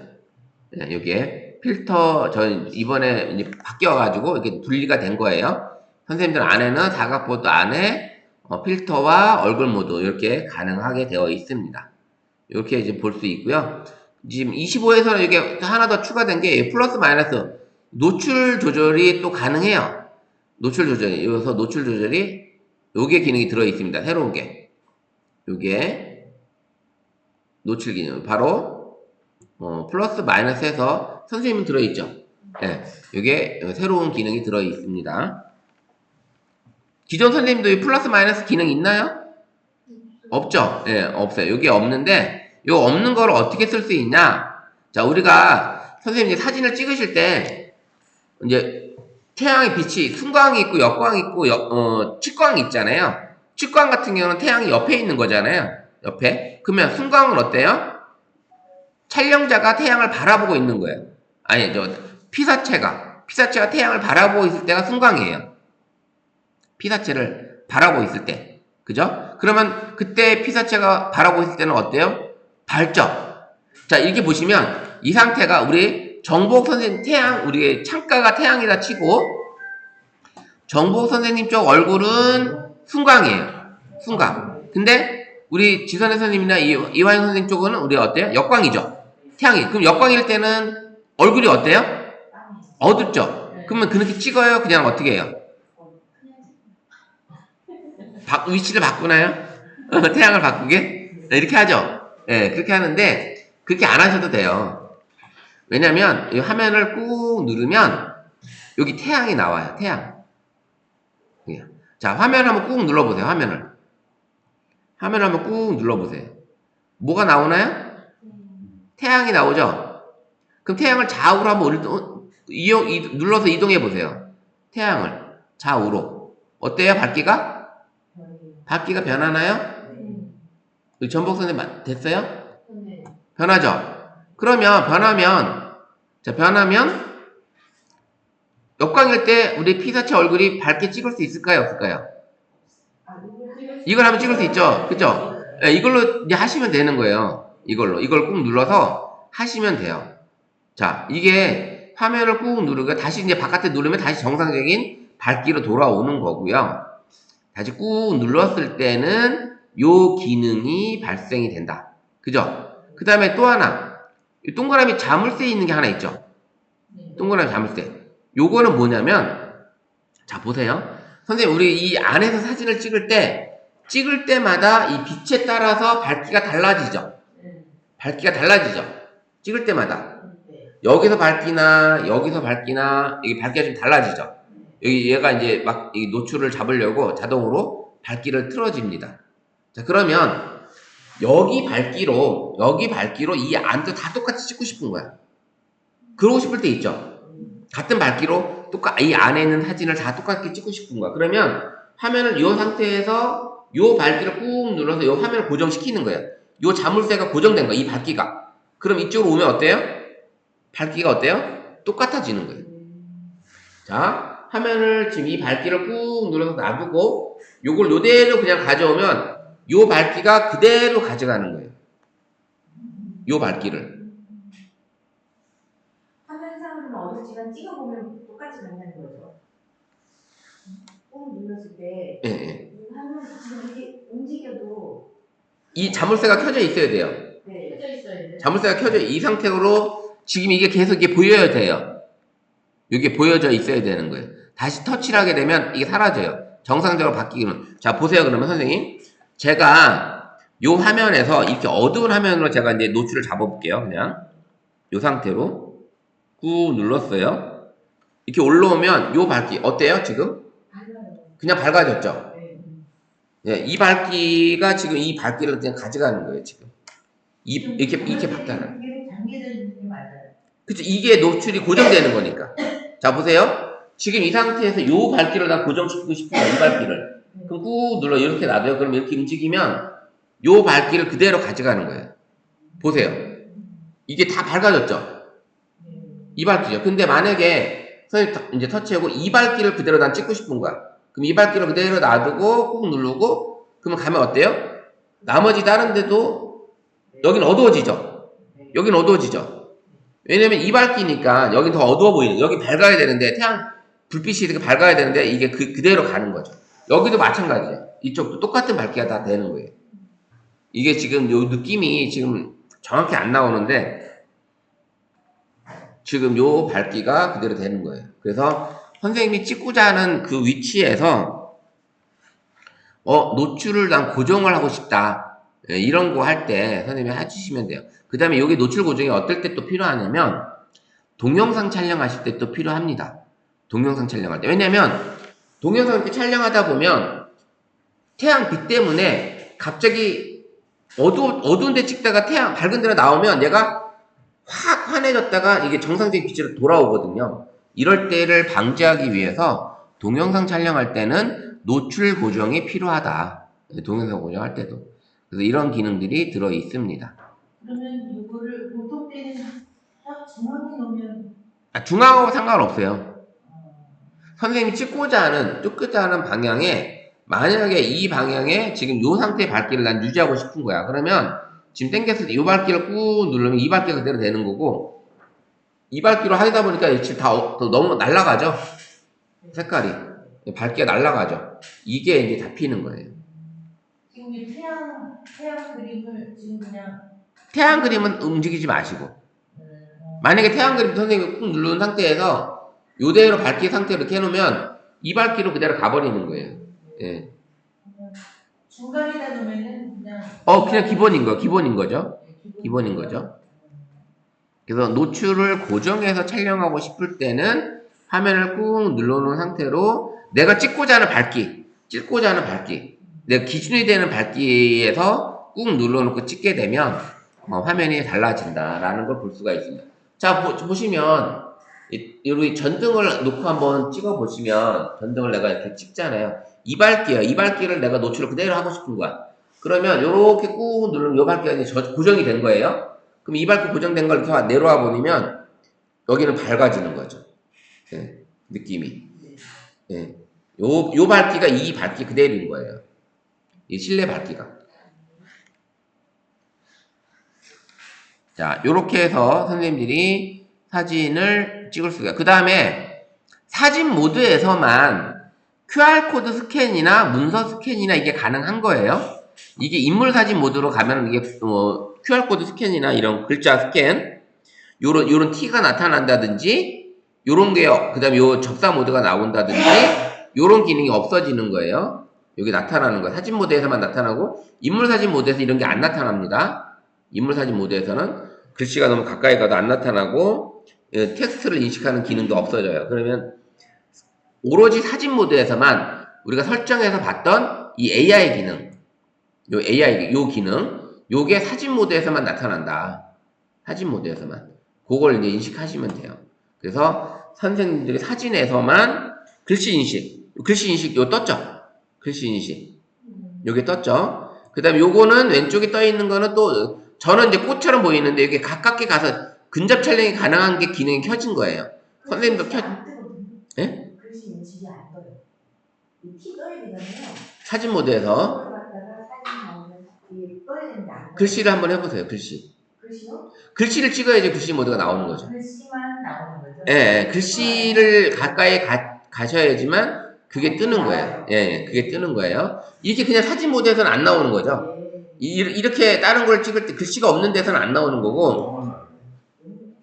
네, 여기에 필터, 이번에 이제 바뀌어가지고 이렇게 분리가 된 거예요. 선생님들 안에는 사각보드 안에 필터와 얼굴 모드 이렇게 가능하게 되어 있습니다. 이렇게 이제 볼 수 있고요. 지금 25에서는 이게 하나 더 추가된 게 플러스 마이너스 노출 조절이 또 가능해요. 노출 조절이. 여기서 노출 조절이 요게 기능이 들어 있습니다. 새로운 게. 요게 노출 기능. 바로 플러스 마이너스에서 선생님은 들어 있죠. 네, 요게 새로운 기능이 들어 있습니다. 기존 선생님도 이 플러스 마이너스 기능 있나요? 없죠? 예, 네, 없어요. 여기 없는데, 요 없는 거를 어떻게 쓸 수 있냐? 자, 우리가 선생님이 사진을 찍으실 때, 이제 태양의 빛이 순광이 있고 역광이 있고 측광이 있잖아요. 측광 같은 경우는 태양이 옆에 있는 거잖아요. 옆에. 그러면 순광은 어때요? 촬영자가 태양을 바라보고 있는 거예요. 아니, 피사체가 태양을 바라보고 있을 때가 순광이에요. 피사체를 바라보고 있을 때. 그죠? 그러면 그때 피사체가 바라보고 있을 때는 어때요? 밝죠? 자, 이렇게 보시면 이 상태가 우리 정보욱 선생님 우리 창가가 태양이라 치고 정보욱 선생님 쪽 얼굴은 순광이에요. 순광. 근데 우리 지선혜 선생님이나 이화영 선생님 쪽은 우리 어때요? 역광이죠. 태양이. 그럼 역광일 때는 얼굴이 어때요? 어둡죠. 그러면 그렇게 찍어요? 그냥 어떻게 해요? 위치를 바꾸나요? 태양을 바꾸게? 이렇게 하죠. 네, 그렇게 하는데 그렇게 안 하셔도 돼요. 왜냐면 이 화면을 꾹 누르면 여기 태양이 나와요. 태양. 자, 화면 한번 꾹 눌러보세요. 화면 한번 꾹 눌러보세요. 뭐가 나오나요? 태양이 나오죠? 그럼 태양을 좌우로 한번 눌러서 이동해 보세요. 태양을 좌우로. 어때요? 밝기가 변하나요? 우리 전복 선생님 됐어요? 변하죠? 그러면 변하면 역광일 때 우리 피사체 얼굴이 밝게 찍을 수 있을까요? 없을까요? 이걸 하면 찍을 수 있죠? 그죠? 네, 이걸로 이제 하시면 되는 거예요. 이걸 꾹 눌러서 하시면 돼요. 자, 이게 화면을 꾹 누르고 다시 이제 바깥에 누르면 다시 정상적인 밝기로 돌아오는 거고요. 다시 꾹 눌렀을 때는 요 기능이 발생이 된다. 그죠? 그 다음에 또 하나. 이 동그라미 자물쇠 있는 게 하나 있죠? 동그라미 자물쇠. 요거는 뭐냐면, 자, 보세요. 선생님, 우리 이 안에서 사진을 찍을 때마다 이 빛에 따라서 밝기가 달라지죠? 찍을 때마다. 여기서 밝기나, 여기 밝기가 좀 달라지죠? 여기 얘가 이제 막 이 노출을 잡으려고 자동으로 밝기를 틀어집니다. 자, 그러면 여기 밝기로 이 안도 다 똑같이 찍고 싶은 거야. 그러고 싶을 때 있죠? 같은 밝기로 이 안에 있는 사진을 다 똑같게 찍고 싶은 거야. 그러면 화면을 이 상태에서 이 밝기를 꾹 눌러서 이 화면을 고정시키는 거예요. 이 자물쇠가 고정된 거야. 이 밝기가. 그럼 이쪽으로 오면 어때요? 밝기가 어때요? 똑같아지는 거예요. 자, 화면을 지금 이 밝기를 꾹 눌러서 놔두고 요걸 요대로 그냥 가져오면 요 밝기가 그대로 가져가는 거예요. 요 밝기를. 화면상으로는 어둡지만 찍어보면 똑같이 만나는 거죠. 꾹 눌렀을 때 예, 예. 이 화면 지금 이렇게 움직여도 이 자물쇠가 켜져 있어야 돼요. 네. 켜져 있어야 돼. 자물쇠가 켜져 이 상태로 지금 이게 계속 이게 보여야 돼요. 이게 보여져 있어야 되는 거예요. 다시 터치를 하게 되면 이게 사라져요. 정상적으로 바뀌기는. 자, 보세요. 그러면 선생님. 제가 요 화면에서 이렇게 어두운 화면으로 제가 이제 노출을 잡아볼게요. 그냥. 요 상태로. 꾹 눌렀어요. 이렇게 올라오면 요 밝기. 어때요, 지금? 밝아요. 그냥 밝아졌죠? 네. 예, 이 밝기가 지금 이 밝기를 그냥 가져가는 거예요, 지금. 이렇게 바뀌어요. 계속 잠겨져 있는 게 맞아요. 그쵸? 이게 노출이 고정되는 거니까. 자, 보세요. 지금 이 상태에서 요 밝기를 나 고정시키고 싶어요. 이 밝기를. 그럼 꾹 눌러. 이렇게 놔둬요. 그럼 이렇게 움직이면 요 밝기를 그대로 가져가는 거예요. 보세요. 이게 다 밝아졌죠? 이 밝기죠. 근데 만약에 선생님 이제 터치하고 이 밝기를 그대로 난 찍고 싶은 거야. 그럼 이 밝기를 그대로 놔두고 꾹 누르고 그러면 가면 어때요? 나머지 다른 데도 여긴 어두워지죠? 여긴 어두워지죠? 왜냐면 이 밝기니까 여긴 더 어두워 보이는 거예요. 여기 밝아야 되는데 불빛이 이렇게 밝아야 되는데 이게 그대로 가는 거죠. 여기도 마찬가지예요. 이쪽도 똑같은 밝기가 다 되는 거예요. 이게 지금 요 느낌이 지금 정확히 안 나오는데 지금 요 밝기가 그대로 되는 거예요. 그래서 선생님이 찍고자 하는 그 위치에서 노출을 난 고정을 하고 싶다. 이런 거 할 때 선생님이 해주시면 돼요. 그 다음에 여기 노출 고정이 어떨 때 또 필요하냐면 동영상 촬영하실 때 또 필요합니다. 동영상 촬영할 때. 왜냐면 동영상 이렇게 촬영하다 보면 태양빛 때문에 갑자기 어두운 데 찍다가 태양 밝은 데로 나오면 얘가 확 환해졌다가 이게 정상적인 빛으로 돌아오거든요. 이럴 때를 방지하기 위해서 동영상 촬영할 때는 노출 고정이 필요하다. 동영상 고정할 때도. 그래서 이런 기능들이 들어 있습니다. 그러면 이거를 보통 때는 딱 중앙에 놓으면 중앙하고 상관없어요. 선생님이 찍고자 하는 방향에 만약에 이 방향에 지금 요 상태의 밝기를 난 유지하고 싶은 거야. 그러면 지금 당겼을 때 이 밝기를 꾹 누르면 이 밝기가 그대로 되는 거고 이 밝기로 하다 보니까 지금 너무 날아가죠? 색깔이. 밝기가 날아가죠? 이게 이제 잡히는 거예요. 지금 이 태양 그림을 지금 그냥 태양 그림은 움직이지 마시고 만약에 태양 그림 선생님이 꾹 누른 상태에서 요대로 밝기 상태로 이렇게 해놓으면 이 밝기로 그대로 가버리는 거예요. 예. 중간에다 놓으면은 그냥 그냥 기본인 거죠. 기본인 거죠. 그래서 노출을 고정해서 촬영하고 싶을 때는 화면을 꾹 눌러놓은 상태로 내가 찍고자 하는 밝기, 내가 기준이 되는 밝기에서 꾹 눌러놓고 찍게 되면 화면이 달라진다라는 걸 볼 수가 있습니다. 자, 보시면 여기 전등을 놓고 한번 찍어 보시면 전등을 내가 이렇게 찍잖아요. 이 밝기예요. 이 밝기를 내가 노출을 그대로 하고 싶은 거야. 그러면 이렇게 꾹 누르면 이 밝기가 이제 고정이 된 거예요. 그럼 이 밝기 고정된 걸 이렇게 내려와 보면 여기는 밝아지는 거죠. 예, 느낌이. 예. 요 밝기가 이 밝기 그대로인 거예요. 이 실내 밝기가. 자, 요렇게 해서 선생님들이 사진을 찍을 수가. 그 다음에 사진 모드에서만 QR코드 스캔이나 문서 스캔이나 이게 가능한 거예요. 이게 인물 사진 모드로 가면 이게 QR코드 스캔이나 이런 글자 스캔, 요런 티가 나타난다든지, 요런 게, 그 다음에 요 접사 모드가 나온다든지, 요런 기능이 없어지는 거예요. 여기 나타나는 거예요. 사진 모드에서만 나타나고, 인물 사진 모드에서 이런 게 안 나타납니다. 인물 사진 모드에서는 글씨가 너무 가까이 가도 안 나타나고, 텍스트를 인식하는 기능도 없어져요. 그러면, 오로지 사진 모드에서만 우리가 설정해서 봤던 이 AI 기능, 요 기능, 요게 사진 모드에서만 나타난다. 사진 모드에서만. 그걸 이제 인식하시면 돼요. 그래서 선생님들이 사진에서만 글씨 인식 요 떴죠? 글씨 인식. 요게 떴죠? 그 다음에 요거는 왼쪽에 떠 있는 거는 또, 저는 이제 꽃처럼 보이는데 이게 가깝게 가서 근접 촬영이 가능한 게 기능이 켜진 거예요. 선생님도 안 뜨거든요. 예? 글씨 인식이 안 떠요. 티 떠야 되잖아요. 사진 모드에서 그걸 갖다가 사진 나오면 이게 떠야 되는데 안 떠요. 글씨를 한번 해보세요. 글씨요? 글씨를 찍어야지 글씨 모드가 나오는 거죠. 글씨만 나오는 거죠. 예, 글씨를 가까이 가셔야지만 그게 뜨는 거예요. 예, 그게 뜨는 거예요. 이게 그냥 사진 모드에서는 안 나오는 거죠. 네. 이렇게 다른 걸 찍을 때 글씨가 없는 데서는 안 나오는 거고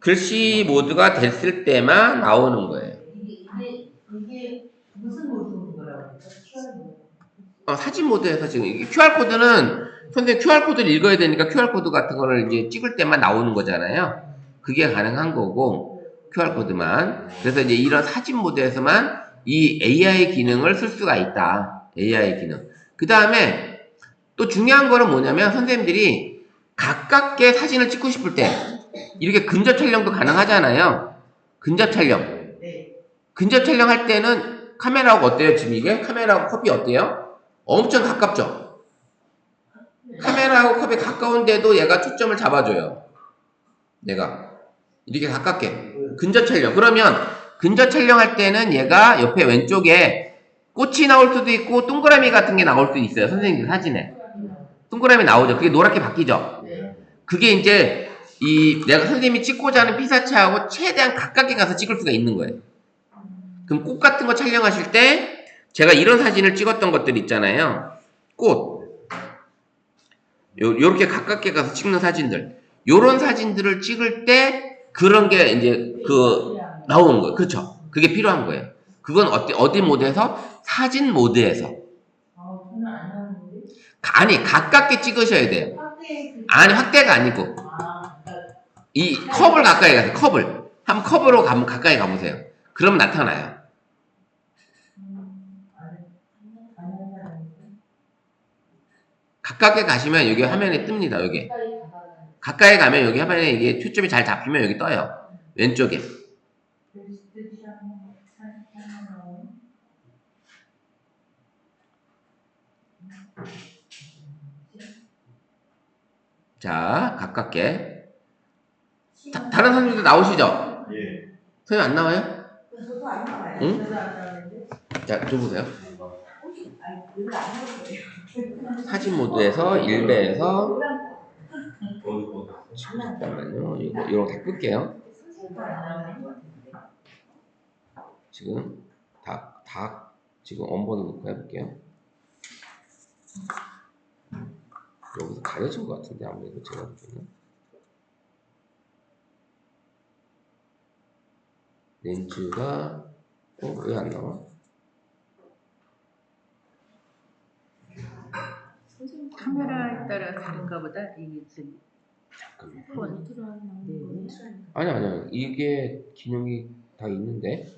글씨 모드가 됐을 때만 나오는 거예요. 이게 무슨 모드인 거라고 했죠? QR 모드. 사진 모드에서 지금 QR코드는 선생님 QR코드를 읽어야 되니까 QR코드 같은 거를 이제 찍을 때만 나오는 거잖아요. 그게 가능한 거고 QR코드만. 그래서 이제 이런 사진 모드에서만 이 AI 기능을 쓸 수가 있다. AI 기능. 그 다음에 또 중요한 거는 뭐냐면 선생님들이 가깝게 사진을 찍고 싶을 때 이렇게 근접 촬영도 가능하잖아요. 근접 촬영. 네. 근접 촬영할 때는 카메라하고 어때요? 지금 이게? 카메라하고 컵이 어때요? 엄청 가깝죠? 카메라하고 컵이 가까운데도 얘가 초점을 잡아줘요. 내가 이렇게 가깝게 근접 촬영. 그러면 근접 촬영할 때는 얘가 옆에 왼쪽에 꽃이 나올 수도 있고 동그라미 같은 게 나올 수도 있어요. 선생님 사진에 동그라미 나오죠. 그게 노랗게 바뀌죠. 그게 이제 내가 선생님이 찍고자 하는 피사체하고 최대한 가깝게 가서 찍을 수가 있는 거예요. 그럼 꽃 같은 거 촬영하실 때 제가 이런 사진을 찍었던 것들 있잖아요. 꽃. 요렇게 가깝게 가서 찍는 사진들. 요런 사진들을 찍을 때 그런 게 이제 나오는 거예요. 그렇죠. 그게 필요한 거예요. 그건 어디 모드에서? 사진 모드에서. 저는 안 나오는데. 아니, 가깝게 찍으셔야 돼요. 아니, 확대가 아니고. 이 컵을 가까이 가세요. 컵을. 한번 컵으로 가까이 가보세요. 그러면 나타나요. 가깝게 가시면 여기 화면에 뜹니다. 여기. 가까이 가면 여기 화면에 이게 초점이 잘 잡히면 여기 떠요. 왼쪽에. 자, 가깝게. 다른 선생님도 나오시죠? 예. 선생님 안 나와요? 저도 안 나와요. 응? 저도 안 나오는데. 자, 줘보세요. 아니, 이거 안 나올 거예요. 사진 모드에서 1배에서 어디 잠깐만요. 이거 다 끌게요. 지금 지금 원본을 놓고 해볼게요. 여기서 가려진 것 같은데 아무래도 제가 보기에는 렌즈가 왜 안 나와? 카메라에 따라 다른가 보다. 이게 지금. 잠깐만. 네. 아니야. 이게 기능이 다 있는데.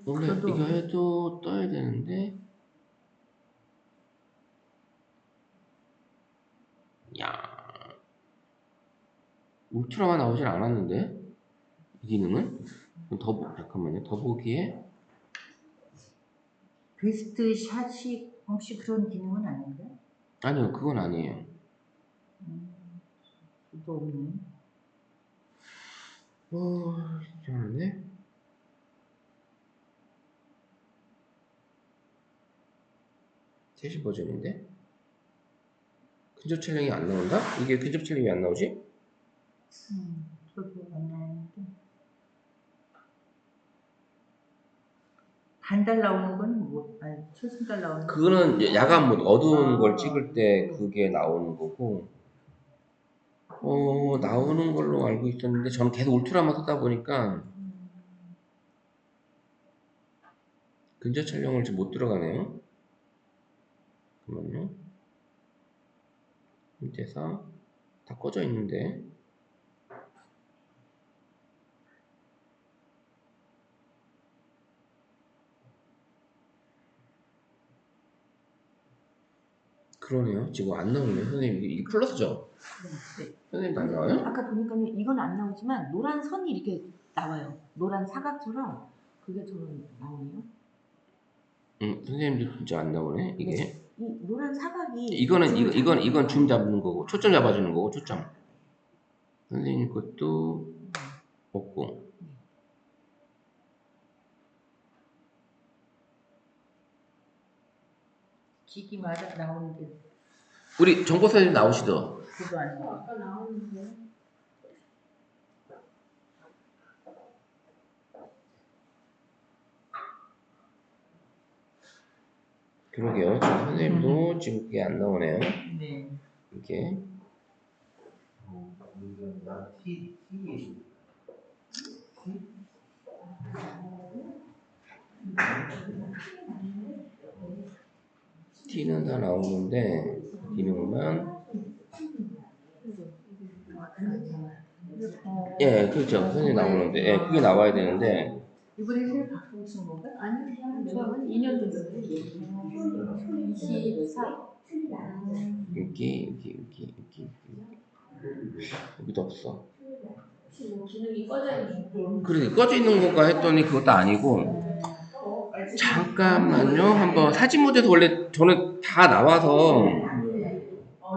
원래 이거 해도 떠야 되는데. 야. 울트라가 나오진 않았는데 이 기능은 잠깐만요. 더보기에 베스트 샷이 혹시 그런 기능은 아닌가? 아니요 그건 아니에요. 또 없네. 이상하네. 최신 버전인데 근접 촬영이 안 나온다? 이게 근접 촬영이 안 나오지? 저도 안 나오는데. 반달 나오는 건 뭐? 아니 초승달 나오는 건 그거는 이제 야간 모드 어두운 걸 찍을 때 그게 나오는 거고 나오는 걸로 알고 있었는데 저는 계속 울트라만 쓰다 보니까 근접 촬영을 지금 못 들어가네요. 잠깐만요. 밑에서 다 꺼져 있는데 그러네요. 지금 안 나오네요. 선생님 이게 플러스죠? 네. 선생님도 안 나와요? 아까 보니까 이건 안 나오지만 노란 선이 이렇게 나와요. 노란 사각처럼 그게 저는 나오네요. 선생님도 진짜 안 나오네. 이게 네. 이 노란 사각이 이건 줌 잡는 거고 초점 잡아주는 거고 초점. 선생님 것도 없고. 기기마다 나오는 게 우리 정보 선생님 나오시죠? 그거 아니고. 아까 나오는데. 그러게요. 지금 선생님도 지금 그게 안 나오네요. 네. 이게. T는 다 나오는데, 기능만. 예, 그렇죠. 선생님 나오는데, 예, 그게 나와야 되는데, 이번에 새로 바꾸고 쓴 건가? 아니, 저한 2년 됐어요. 24. 여기. 여기도 없어. 기능이 꺼져 있는. 그래, 꺼져 있는 건가 했더니 그것도 아니고, 잠깐만요. 한번 사진 모드에서 원래 저는 다 나와서,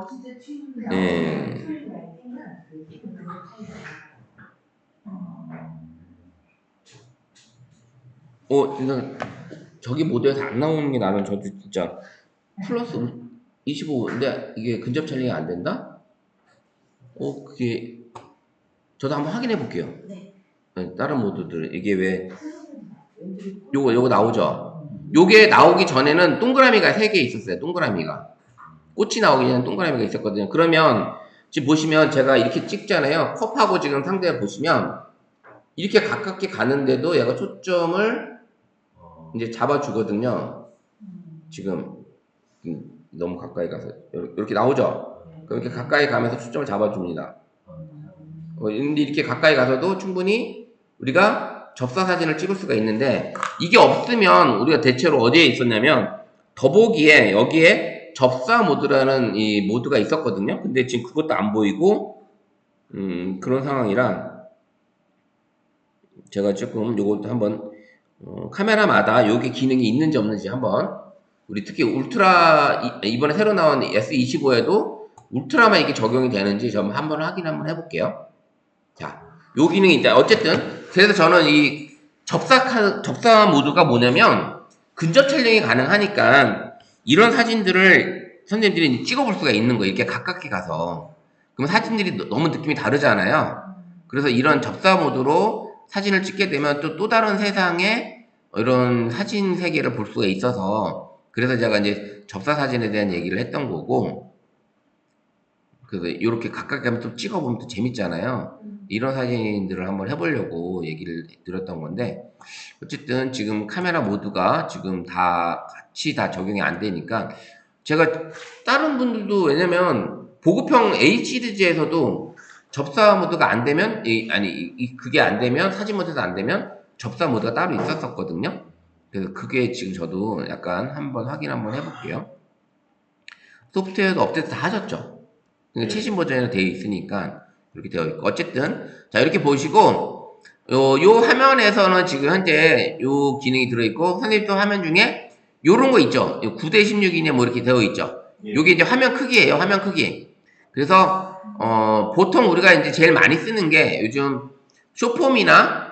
진짜 튀는 예. 진짜 저기 모드에서 안 나오는 게 나는 저도 진짜 플러스 25인데 이게 근접 촬영이 안 된다? 그게 저도 한번 확인해 볼게요. 네. 다른 모드들 이게 왜 요거 나오죠? 요게 나오기 전에는 동그라미가 3개 있었어요. 동그라미가 꽃이 나오기 전에 동그라미가 있었거든요. 그러면 지금 보시면 제가 이렇게 찍잖아요. 컵하고 지금 상대를 보시면 이렇게 가깝게 가는데도 얘가 초점을 이제 잡아주거든요. 지금 너무 가까이 가서 이렇게 나오죠. 그럼 이렇게 가까이 가면서 초점을 잡아줍니다. 근데 이렇게 가까이 가서도 충분히 우리가 접사 사진을 찍을 수가 있는데 이게 없으면 우리가 대체로 어디에 있었냐면 더보기에 여기에 접사 모드라는 이 모드가 있었거든요. 근데 지금 그것도 안 보이고 그런 상황이라 제가 조금 요것도 한번 카메라마다 요게 기능이 있는지 없는지 한번 우리 특히 울트라 이번에 새로 나온 S25에도 울트라만 이게 적용이 되는지 좀 한번 확인 한번 해볼게요. 자, 요 기능이 있다. 어쨌든 그래서 저는 이 접사 모드가 뭐냐면 근접 촬영이 가능하니까 이런 사진들을 선생님들이 찍어볼 수가 있는 거예요. 이렇게 가깝게 가서. 그럼 사진들이 너무 느낌이 다르잖아요. 그래서 이런 접사 모드로 사진을 찍게 되면 또 다른 세상의 이런 사진 세계를 볼 수가 있어서 그래서 제가 이제 접사 사진에 대한 얘기를 했던 거고 그래서 이렇게 가깝게 하면 또 찍어보면 또 재밌잖아요. 이런 사진들을 한번 해보려고 얘기를 드렸던 건데 어쨌든 지금 카메라 모드가 지금 다 같이 다 적용이 안 되니까 제가 다른 분들도 왜냐면 보급형 A 시리즈에서도 접사 모드가 안 되면 그게 안 되면 사진 모드가 안 되면 접사 모드가 따로 있었거든요. 그래서 그게 지금 저도 약간 한번 확인 한번 해볼게요. 소프트웨어도 업데이트 다 하셨죠? 그러니까 최신 버전으로 되어 있으니까 이렇게 되어 있고 어쨌든 자 이렇게 보시고 요 화면에서는 지금 현재 요 기능이 들어있고 선생님 또 화면 중에 요런 거 있죠? 9:16이냐 뭐 이렇게 되어 있죠? 요게 이제 화면 크기예요. 화면 크기. 그래서 보통 우리가 이제 제일 많이 쓰는 게 요즘 쇼폼이나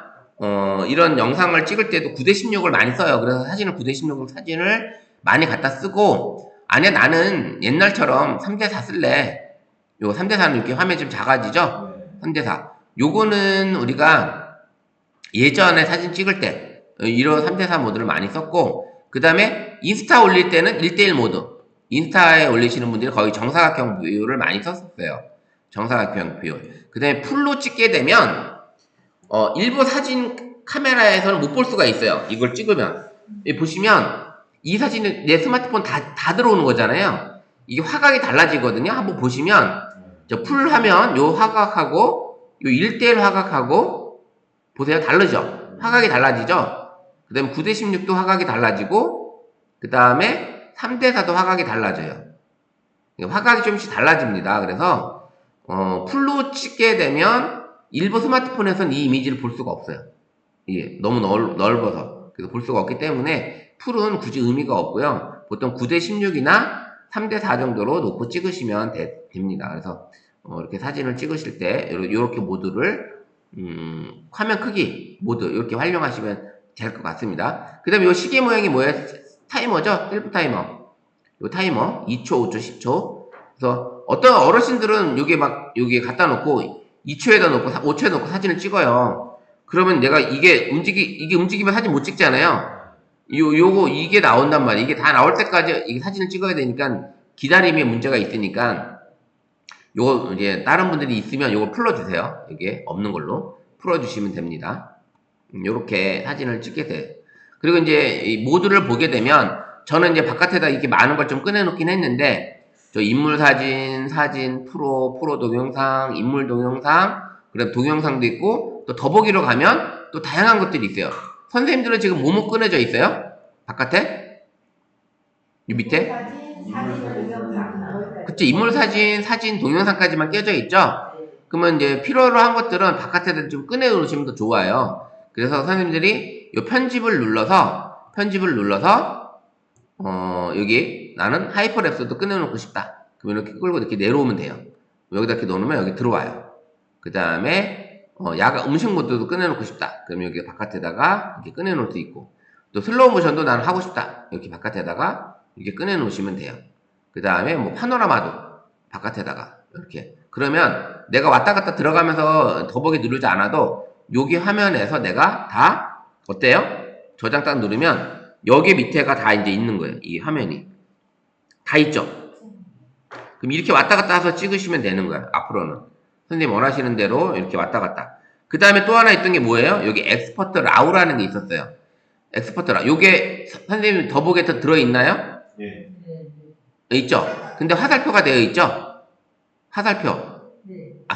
이런 영상을 찍을 때도 9:16을 많이 써요. 그래서 사진을 9:16 사진을 많이 갖다 쓰고 아니야 나는 옛날처럼 3:4 쓸래. 요 3:4는 이렇게 화면이 좀 작아지죠? 3:4. 요거는 우리가 예전에 사진 찍을 때 이런 3:4 모드를 많이 썼고 그 다음에 인스타 올릴 때는 1:1 모드 인스타에 올리시는 분들이 거의 정사각형 비율을 많이 썼었어요. 정사각형 비율. 그 다음에 풀로 찍게 되면 일부 사진 카메라에서는 못 볼 수가 있어요. 이걸 찍으면 여기 보시면 이 사진은 내 스마트폰 다 들어오는 거잖아요. 이게 화각이 달라지거든요. 한번 보시면 저 풀 화면 요 화각하고 요 1:1 화각하고 보세요. 다르죠? 화각이 달라지죠? 그 다음에 9:16도 화각이 달라지고 그 다음에 3:4도 화각이 달라져요. 화각이 좀씩 달라집니다. 그래서 풀로 찍게 되면 일부 스마트폰에서는 이 이미지를 볼 수가 없어요. 이게 너무 넓어서 그래서 볼 수가 없기 때문에 풀은 굳이 의미가 없고요. 보통 9:16이나 3:4 정도로 놓고 찍으시면 됩니다. 그래서 이렇게 사진을 찍으실 때 이렇게 모드를 화면 크기 모드 이렇게 활용하시면 될 것 같습니다. 그 다음에 이 시계 모양이 뭐예요? 타이머죠? 셀프 타이머. 이 타이머 2초, 5초, 10초 그래서 어떤 어르신들은 여기 막 여기 갖다 놓고 2초에다 놓고 5초에 놓고 사진을 찍어요. 그러면 내가 이게 움직이면 사진 못 찍잖아요. 요거 이게 나온단 말이에요. 이게 다 나올 때까지 이게 사진을 찍어야 되니까 기다림에 문제가 있으니까 요거 이제 다른 분들이 있으면 요거 풀어주세요. 이게 없는 걸로 풀어주시면 됩니다. 요렇게 사진을 찍게 돼. 그리고 이제 이 모드를 보게 되면 저는 이제 바깥에다 이렇게 많은 걸 좀 꺼내놓긴 했는데 저 인물 사진, 프로 동영상, 인물 동영상, 그다음 동영상도 있고 또 더보기로 가면 또 다양한 것들이 있어요. 선생님들은 지금 뭐뭐 꺼내져 있어요? 바깥에? 이 밑에? 사진, 동영상. 그쵸, 인물 사진, 동영상까지만 껴져 있죠? 그러면 이제 필요로 한 것들은 바깥에다 좀 꺼내 놓으시면 더 좋아요. 그래서 선생님들이 이 편집을 눌러서 여기 나는 하이퍼랩스도 꺼내놓고 싶다. 그럼 이렇게 끌고 이렇게 내려오면 돼요. 여기다 이렇게 놓으면 여기 들어와요. 그 다음에 야간 음식 모드도 꺼내놓고 싶다. 그럼 여기 바깥에다가 이렇게 꺼내놓을 수 있고 또 슬로우 모션도 나는 하고 싶다. 이렇게 바깥에다가 이렇게 꺼내놓으시면 돼요. 그 다음에 뭐 파노라마도 바깥에다가 이렇게 그러면 내가 왔다 갔다 들어가면서 더보기 누르지 않아도 여기 화면에서 내가 다 어때요? 저장 딱 누르면 여기 밑에가 다 이제 있는 거예요. 이 화면이 다 있죠. 그럼 이렇게 왔다 갔다 해서 찍으시면 되는 거야. 앞으로는 선생님 원하시는 대로 이렇게 왔다 갔다. 그 다음에 또 하나 있던 게 뭐예요? 여기 엑스퍼트 라우라는 게 있었어요. 엑스퍼트 라우. 요게 선생님 더보기에 들어있나요? 예. 있죠. 근데 화살표가 되어 있죠. 화살표.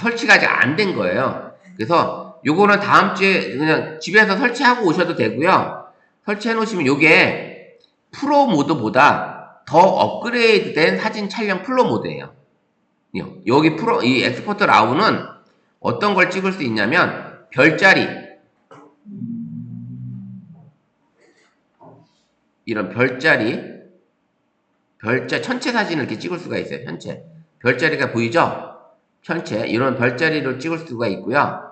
설치가 아직 안 된 거예요. 그래서 요거는 다음 주에 그냥 집에서 설치하고 오셔도 되고요. 설치해 놓으시면 요게 프로 모드보다 더 업그레이드된 사진 촬영 프로 모드예요. 여기 이 엑스포트 라우는 어떤 걸 찍을 수 있냐면 별자리, 이런 전체 사진을 이렇게 찍을 수가 있어요. 별자리가 보이죠? 전체 이런 별자리를 찍을 수가 있고요.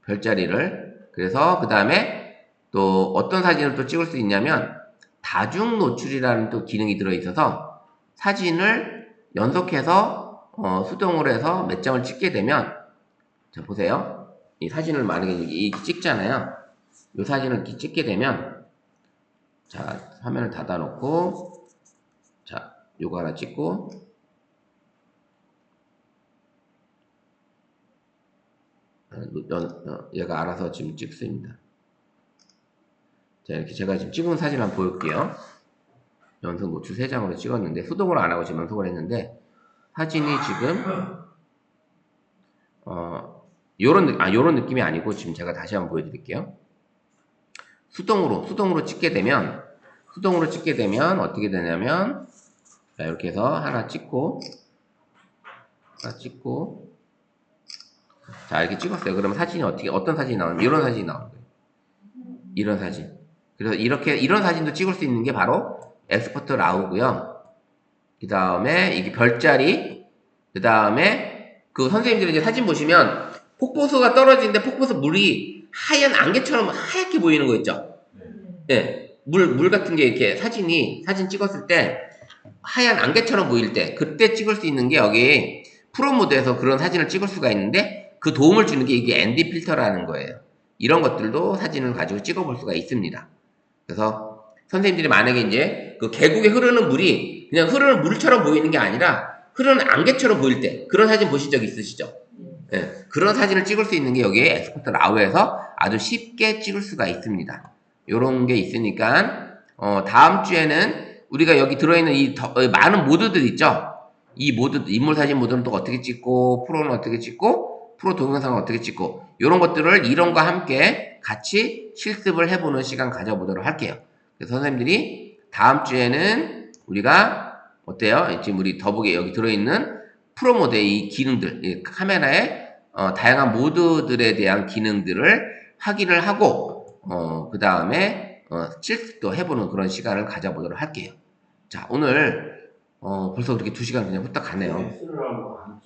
별자리를. 그래서 그 다음에 또 어떤 사진을 또 찍을 수 있냐면 다중 노출이라는 또 기능이 들어있어서 사진을 연속해서 수동으로 해서 몇 장을 찍게 되면 자 보세요. 이 사진을 만약에 이렇게 찍잖아요. 이 사진을 이렇게 찍게 되면 자 화면을 닫아 놓고 자 요거 하나 찍고 얘가 알아서 지금 찍습니다. 자, 이렇게 제가 지금 찍은 사진 한번 보여볼게요. 연속 노출 3장으로 찍었는데, 수동으로 안 하고 지금 연속을 했는데, 사진이 지금, 요런 느낌이 아니고, 지금 제가 다시 한번 보여드릴게요. 수동으로 찍게 되면, 어떻게 되냐면, 자, 이렇게 해서 하나 찍고, 자, 이렇게 찍었어요. 그러면 사진이 어떤 사진이 나오냐면, 이런 사진이 나오는 거예요. 이런 사진. 그래서 이런 사진도 찍을 수 있는 게 바로 엑스포트 라우고요. 그 다음에 이게 별자리. 그 다음에 그 선생님들이 이제 사진 보시면 폭포수가 떨어지는데 폭포수 물이 하얀 안개처럼 하얗게 보이는 거 있죠? 네. 물 같은 게 이렇게 사진 찍었을 때 하얀 안개처럼 보일 때 그때 찍을 수 있는 게 여기 프로 모드에서 그런 사진을 찍을 수가 있는데 그 도움을 주는 게 이게 ND 필터라는 거예요. 이런 것들도 사진을 가지고 찍어볼 수가 있습니다. 그래서 선생님들이 만약에 이제 그 계곡에 흐르는 물이 그냥 흐르는 물처럼 보이는 게 아니라 흐르는 안개처럼 보일 때 그런 사진 보신 적 있으시죠? 네, 그런 사진을 찍을 수 있는 게 여기에 엑스포트 라우에서 아주 쉽게 찍을 수가 있습니다. 요런 게 있으니까 다음 주에는 우리가 여기 들어있는 많은 모드들 있죠? 이 모드, 인물 사진 모드는 또 어떻게 찍고 프로는 어떻게 찍고 프로 동영상은 어떻게 찍고 이런 것들을 이론과 함께 같이 실습을 해보는 시간 가져보도록 할게요. 그래서 선생님들이 다음 주에는 우리가 어때요? 지금 우리 더보기에 여기 들어있는 프로 모드의 이 기능들, 이 카메라의 다양한 모드들에 대한 기능들을 확인을 하고 그 다음에 실습도 해보는 그런 시간을 가져보도록 할게요. 자, 오늘 벌써 그렇게 2시간 그냥 후딱 가네요. X를 하고 안